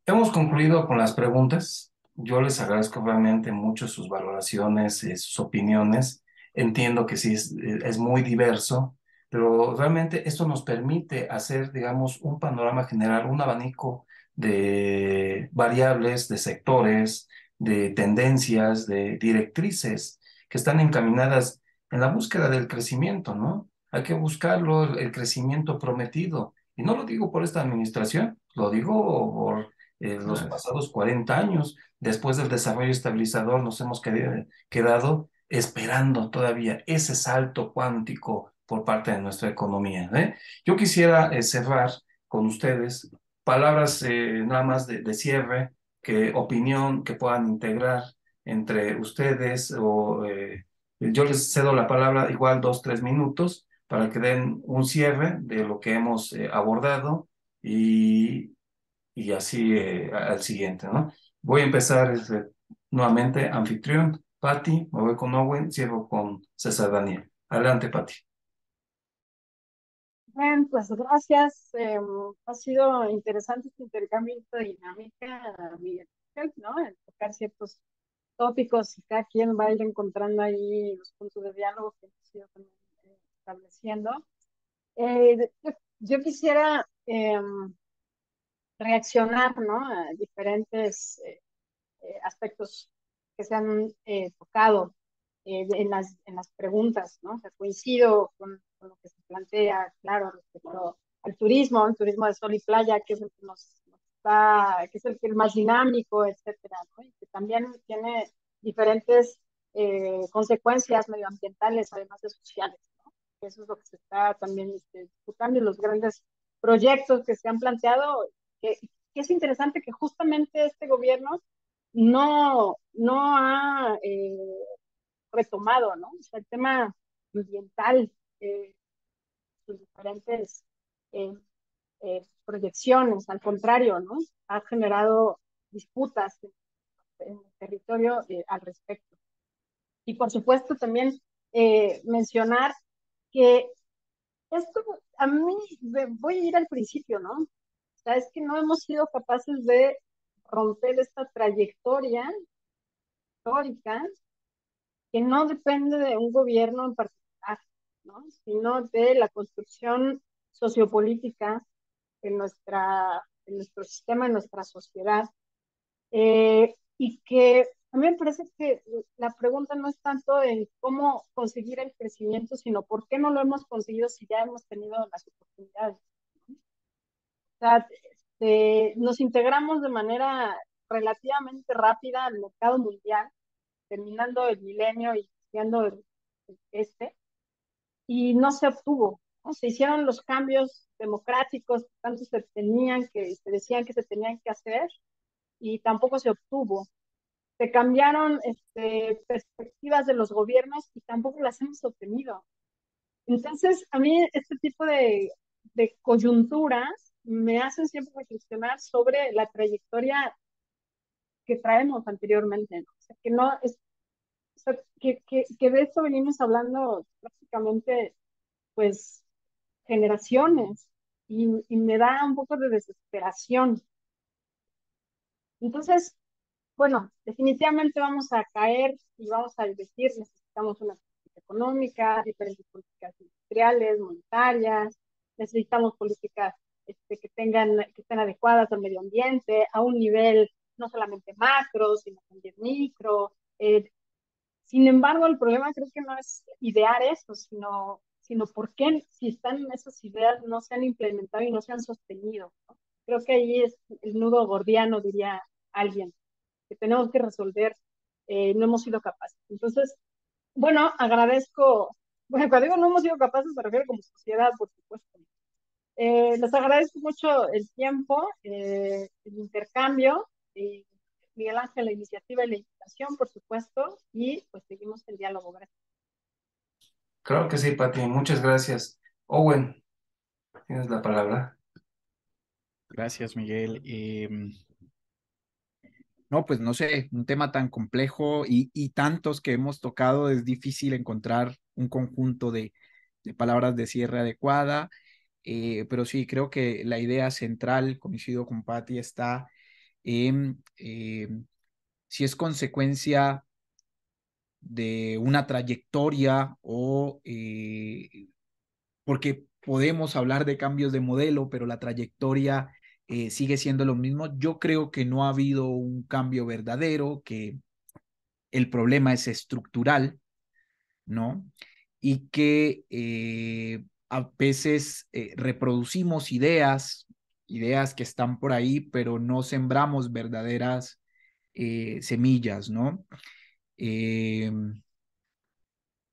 hemos concluido con las preguntas. Yo les agradezco realmente mucho sus valoraciones, sus opiniones. Entiendo que sí es muy diverso, pero realmente esto nos permite hacer, digamos, un panorama general, un abanico de variables, de sectores, de tendencias, de directrices que están encaminadas en la búsqueda del crecimiento, ¿no? Hay que buscarlo, el crecimiento prometido. Y no lo digo por esta administración, lo digo por los Claro. pasados 40 años. Después del desarrollo estabilizador nos hemos quedado esperando todavía ese salto cuántico por parte de nuestra economía, ¿eh? Yo quisiera cerrar con ustedes palabras nada más de cierre, opinión que puedan integrar entre ustedes yo les cedo la palabra igual 2, 3 minutos para que den un cierre de lo que hemos abordado y, y así al siguiente, ¿no? Voy a empezar nuevamente, anfitrión, Patti, me voy con Owen, cierro con César Daniel. Adelante, Patti. Bien, pues gracias. Ha sido interesante este intercambio, esta dinámica, Miguel Ángel, ¿no? En tocar ciertos tópicos y cada quien va a ir encontrando ahí los puntos de diálogo que hemos ido también, estableciendo. Yo quisiera reaccionar, ¿no? A diferentes aspectos que se han tocado en las preguntas, ¿no? O sea, coincido con lo que se plantea, claro, respecto al turismo, el turismo de sol y playa, que es el que nos está, que es el más dinámico, etcétera, ¿no? Y que también tiene diferentes consecuencias medioambientales, además de sociales, ¿no? Eso es lo que se está también disputando y los grandes proyectos que se han planteado, que es interesante que justamente este gobierno no ha retomado, ¿no? O sea, el tema ambiental, sus diferentes eh, proyecciones, al contrario, ¿no? Ha generado disputas en el territorio al respecto. Y por supuesto también mencionar que esto a mí, voy a ir al principio, ¿no? O sea, es que no hemos sido capaces de romper esta trayectoria histórica que no depende de un gobierno en particular, ¿no? Sino de la construcción sociopolítica en nuestro sistema, en nuestra sociedad. Y que a mí me parece que la pregunta no es tanto en cómo conseguir el crecimiento, sino por qué no lo hemos conseguido si ya hemos tenido las oportunidades. O sea, nos integramos de manera relativamente rápida al mercado mundial, terminando el milenio y iniciando este, y no se obtuvo, ¿no? Se hicieron los cambios democráticos que tanto se decían que se tenían que hacer, y tampoco se obtuvo. Se cambiaron perspectivas de los gobiernos y tampoco las hemos obtenido. Entonces, a mí este tipo de coyunturas me hacen siempre reflexionar sobre la trayectoria que traemos anteriormente, ¿no? O sea, que no es, o sea, que de esto venimos hablando prácticamente, pues, generaciones, y me da un poco de desesperación. Entonces, bueno, definitivamente vamos a caer y vamos a decir, necesitamos una política económica, diferentes políticas industriales, monetarias, necesitamos políticas que estén adecuadas al medio ambiente, a un nivel no solamente macro, sino también micro. Sin embargo, el problema creo que no es idear eso, sino por qué, si están esas ideas, no se han implementado y no se han sostenido, ¿no? Creo que ahí es el nudo gordiano, diría alguien, que tenemos que resolver, no hemos sido capaces. Entonces, bueno, agradezco, bueno, cuando digo no hemos sido capaces, me refiero como sociedad, por supuesto. Les agradezco mucho el tiempo, el intercambio, y Miguel Ángel, la iniciativa y la invitación, por supuesto, y pues seguimos el diálogo. Gracias. Claro que sí, Pati, muchas gracias. Owen, tienes la palabra. Gracias, Miguel. No, pues no sé, un tema tan complejo y tantos que hemos tocado, es difícil encontrar un conjunto de palabras de cierre adecuada, pero sí, creo que la idea central, coincido con Patti, está en si es consecuencia de una trayectoria o porque podemos hablar de cambios de modelo, pero la trayectoria sigue siendo lo mismo. Yo creo que no ha habido un cambio verdadero, que el problema es estructural, ¿no? Y que a veces reproducimos ideas que están por ahí, pero no sembramos verdaderas semillas, ¿no? Eh,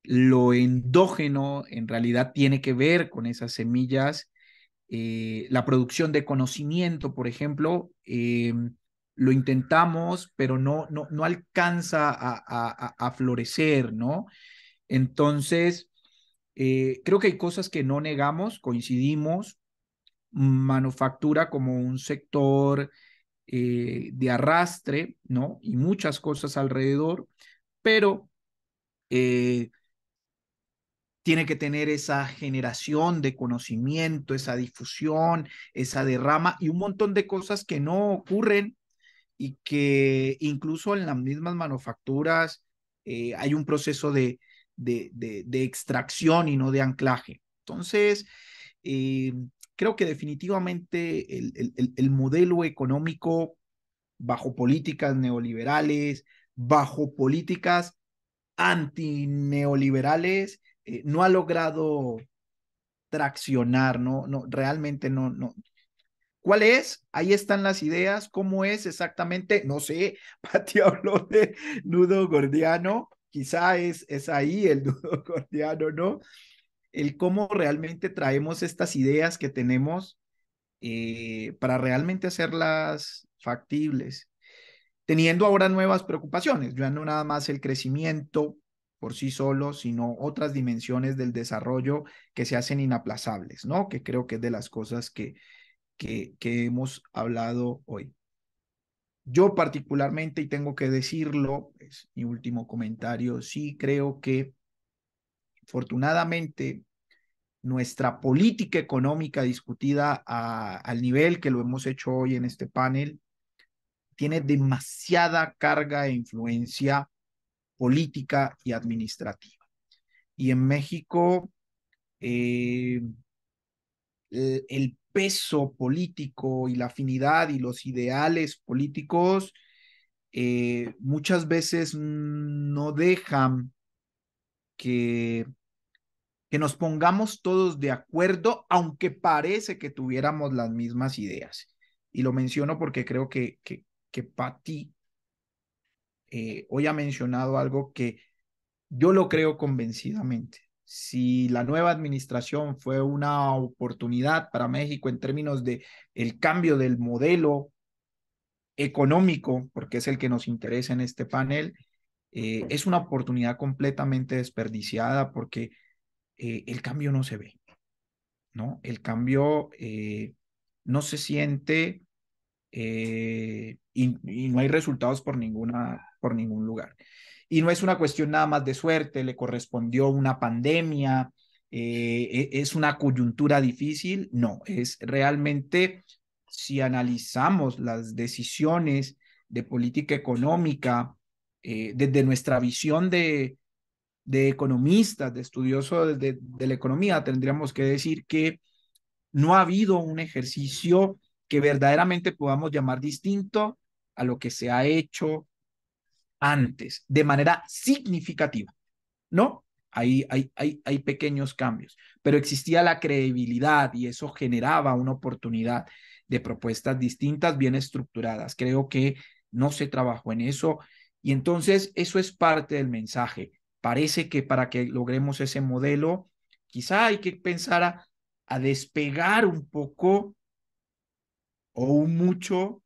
lo endógeno en realidad tiene que ver con esas semillas. La producción de conocimiento, por ejemplo, lo intentamos, pero no alcanza a florecer, ¿no? Entonces, creo que hay cosas que no negamos, coincidimos, manufactura como un sector de arrastre, ¿no? Y muchas cosas alrededor, pero eh, tiene que tener esa generación de conocimiento, esa difusión, esa derrama y un montón de cosas que no ocurren y que incluso en las mismas manufacturas hay un proceso de extracción y no de anclaje. Entonces, eh, creo que definitivamente el modelo económico bajo políticas neoliberales, bajo políticas antineoliberales, no ha logrado traccionar, realmente no. ¿Cuál es? Ahí están las ideas. ¿Cómo es exactamente? No sé. Pati habló de nudo gordiano. Quizá es ahí el nudo gordiano, ¿no? El cómo realmente traemos estas ideas que tenemos para realmente hacerlas factibles, teniendo ahora nuevas preocupaciones, ya no nada más el crecimiento por sí solo, sino otras dimensiones del desarrollo que se hacen inaplazables, ¿no? Que creo que es de las cosas que hemos hablado hoy. Yo particularmente, y tengo que decirlo, es mi último comentario, sí creo que afortunadamente nuestra política económica discutida al nivel que lo hemos hecho hoy en este panel tiene demasiada carga e influencia política y administrativa. Y en México, eh, el peso político y la afinidad y los ideales políticos muchas veces no dejan que, que nos pongamos todos de acuerdo, aunque parece que tuviéramos las mismas ideas. Y lo menciono porque creo que Patti hoy ha mencionado algo que yo lo creo convencidamente. Si la nueva administración fue una oportunidad para México en términos de el cambio del modelo económico, porque es el que nos interesa en este panel, es una oportunidad completamente desperdiciada porque el cambio no se ve, ¿no? El cambio no se siente y no hay resultados por ningún lugar. Y no es una cuestión nada más de suerte, le correspondió una pandemia, es una coyuntura difícil, no, es realmente si analizamos las decisiones de política económica desde nuestra visión de economistas, de estudiosos de la economía, tendríamos que decir que no ha habido un ejercicio que verdaderamente podamos llamar distinto a lo que se ha hecho antes, de manera significativa, ¿no? Hay pequeños cambios, pero existía la credibilidad y eso generaba una oportunidad de propuestas distintas, bien estructuradas. Creo que no se trabajó en eso y entonces eso es parte del mensaje. Parece que para que logremos ese modelo, quizá hay que pensar a despegar un poco o un mucho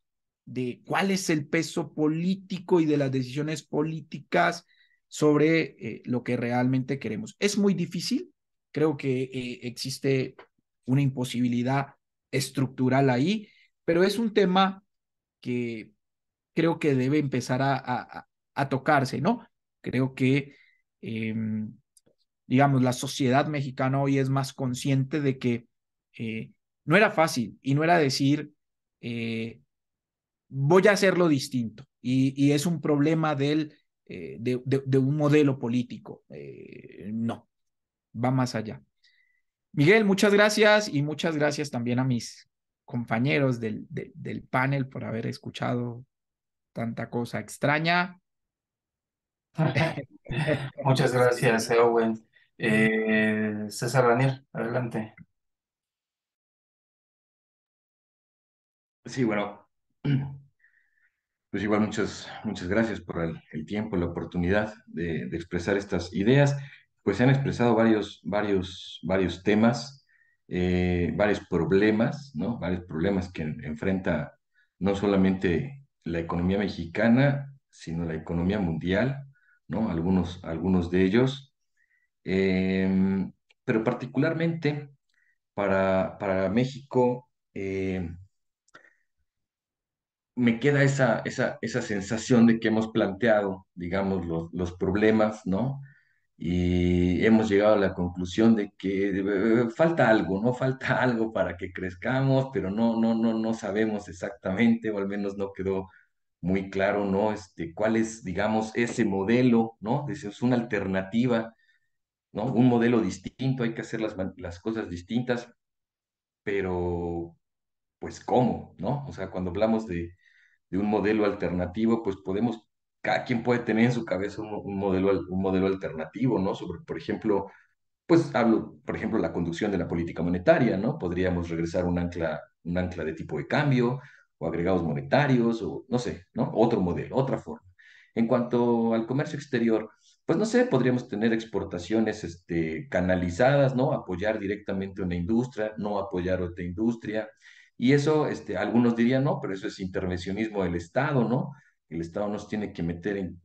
de cuál es el peso político y de las decisiones políticas sobre lo que realmente queremos. Es muy difícil, creo que existe una imposibilidad estructural ahí, pero es un tema que creo que debe empezar a tocarse, ¿no? Creo que, digamos, la sociedad mexicana hoy es más consciente de que no era fácil y no era decir, voy a hacerlo distinto. Y es un problema de un modelo político. No, va más allá. Miguel, muchas gracias y muchas gracias también a mis compañeros del panel por haber escuchado tanta cosa extraña. Muchas gracias, Owen. César Daniel, adelante. Sí, bueno, pues igual muchas gracias por el tiempo, la oportunidad de expresar estas ideas. Pues se han expresado varios temas, varios problemas, ¿no? Varios problemas que enfrenta no solamente la economía mexicana, sino la economía mundial, ¿no? Algunos de ellos. Em, pero particularmente para México, me queda esa sensación de que hemos planteado, digamos, los problemas, ¿no? Y hemos llegado a la conclusión de que falta algo, ¿no? Falta algo para que crezcamos, pero no sabemos exactamente, o al menos no quedó muy claro, ¿no? Cuál es, digamos, ese modelo, ¿no? Es una alternativa, ¿no? Un modelo distinto, hay que hacer las cosas distintas, pero, pues, ¿cómo, ¿no? O sea, cuando hablamos de un modelo alternativo, pues cada quien puede tener en su cabeza un modelo alternativo, ¿no? Sobre, por ejemplo, pues hablo, por ejemplo, la conducción de la política monetaria, ¿no? Podríamos regresar a un ancla de tipo de cambio o agregados monetarios o no sé, ¿no? Otro modelo, otra forma. En cuanto al comercio exterior, pues no sé, podríamos tener exportaciones canalizadas, ¿no? Apoyar directamente una industria, no apoyar otra industria. Y eso, algunos dirían, no, pero eso es intervencionismo del Estado, ¿no? El Estado nos tiene que meter en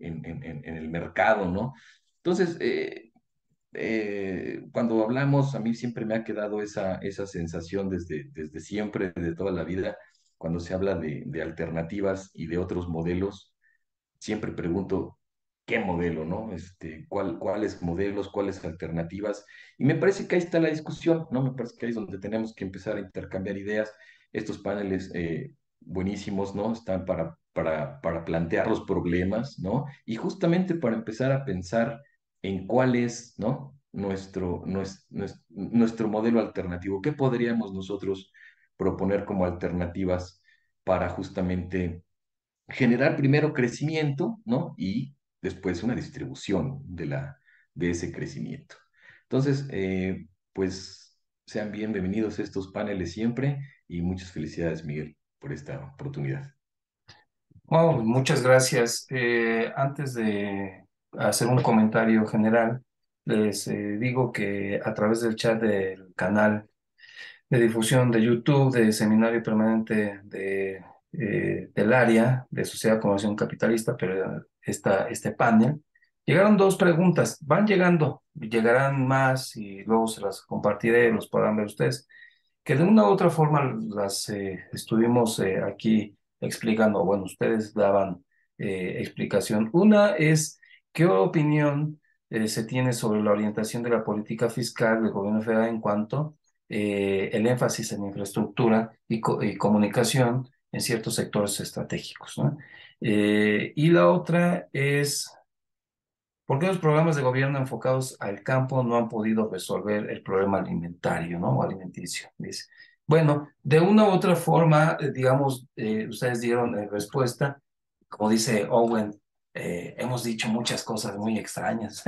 el mercado, ¿no? Entonces, cuando hablamos, a mí siempre me ha quedado esa sensación desde siempre, de toda la vida, cuando se habla de alternativas y de otros modelos, siempre pregunto, ¿qué modelo, no? ¿Cuáles modelos, cuáles alternativas? Y me parece que ahí está la discusión, ¿no? Me parece que ahí es donde tenemos que empezar a intercambiar ideas. Estos paneles buenísimos, ¿no? Están para plantear los problemas, ¿no? Y justamente para empezar a pensar en cuál es, ¿no? Nuestro modelo alternativo. ¿Qué podríamos nosotros proponer como alternativas para justamente generar primero crecimiento, ¿no? Y después una distribución de ese crecimiento? Entonces, pues sean bienvenidos estos paneles siempre y muchas felicidades, Miguel, por esta oportunidad. Wow, muchas gracias. Antes de hacer un comentario general, les digo que a través del chat del canal de difusión de YouTube de Seminario Permanente del área de Sociedad Comunicación Capitalista, pero este panel, llegaron dos preguntas, van llegando, llegarán más y luego se las compartiré, los podrán ver ustedes, que de una u otra forma las estuvimos aquí explicando, bueno, ustedes daban explicación. Una es, ¿qué opinión se tiene sobre la orientación de la política fiscal del gobierno federal en cuanto el énfasis en infraestructura y comunicación en ciertos sectores estratégicos, ¿no? Y la otra es, ¿por qué los programas de gobierno enfocados al campo no han podido resolver el problema alimentario, ¿no? O alimenticio, dice. Bueno, de una u otra forma, digamos, ustedes dieron respuesta. Como dice Owen, hemos dicho muchas cosas muy extrañas.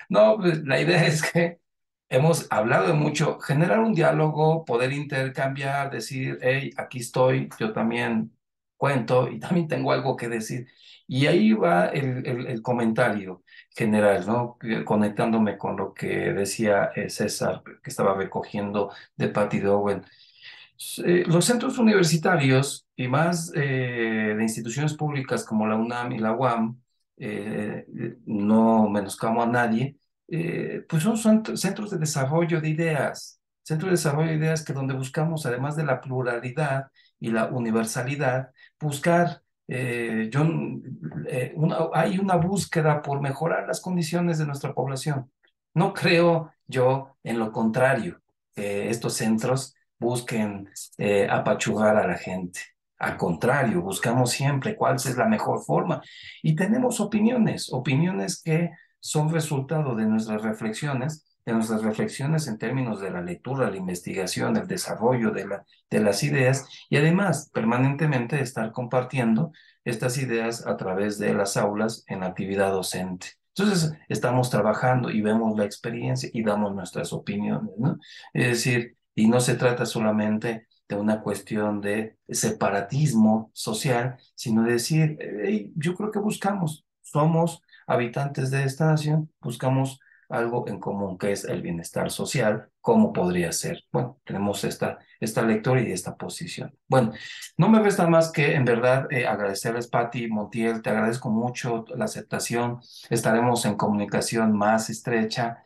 No, pues, la idea es que hemos hablado de mucho, generar un diálogo, poder intercambiar, decir, hey, aquí estoy, yo también cuento y también tengo algo que decir. Y ahí va el comentario general, ¿no? Conectándome con lo que decía César, que estaba recogiendo de Patty de Owen. Los centros universitarios y más de instituciones públicas como la UNAM y la UAM, no menoscabo a nadie, pues son centros de desarrollo de ideas, centros de desarrollo de ideas que donde buscamos, además de la pluralidad y la universalidad, buscar, hay una búsqueda por mejorar las condiciones de nuestra población. No creo yo en lo contrario, que estos centros busquen apachurrar a la gente. Al contrario, buscamos siempre cuál es la mejor forma. Y tenemos opiniones que son resultado de nuestras reflexiones en términos de la lectura, la investigación, el desarrollo de las ideas y además permanentemente estar compartiendo estas ideas a través de las aulas en actividad docente. Entonces, estamos trabajando y vemos la experiencia y damos nuestras opiniones, ¿no? Es decir, y no se trata solamente de una cuestión de separatismo social, sino de decir, "Hey, yo creo que somos habitantes de esta nación, buscamos algo en común que es el bienestar social, ¿cómo podría ser? Bueno, tenemos esta lectura y esta posición. Bueno, no me resta más que en verdad agradecerles, Patti Montiel, te agradezco mucho la aceptación, estaremos en comunicación más estrecha.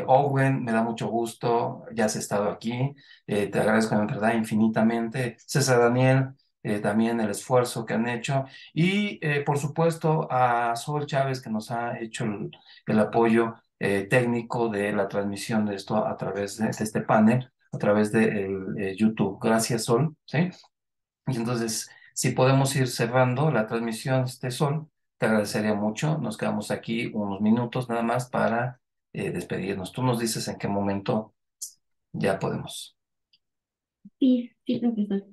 Owen, me da mucho gusto, ya has estado aquí, te agradezco en verdad infinitamente. César Daniel, también el esfuerzo que han hecho y por supuesto a Sol Chávez que nos ha hecho el apoyo técnico de la transmisión de esto a través de este panel, a través de YouTube. Gracias, Sol, ¿sí? Y entonces, si podemos ir cerrando la transmisión, Sol, te agradecería mucho. Nos quedamos aquí unos minutos nada más para despedirnos. Tú nos dices en qué momento ya podemos. Sí, sí, profesor.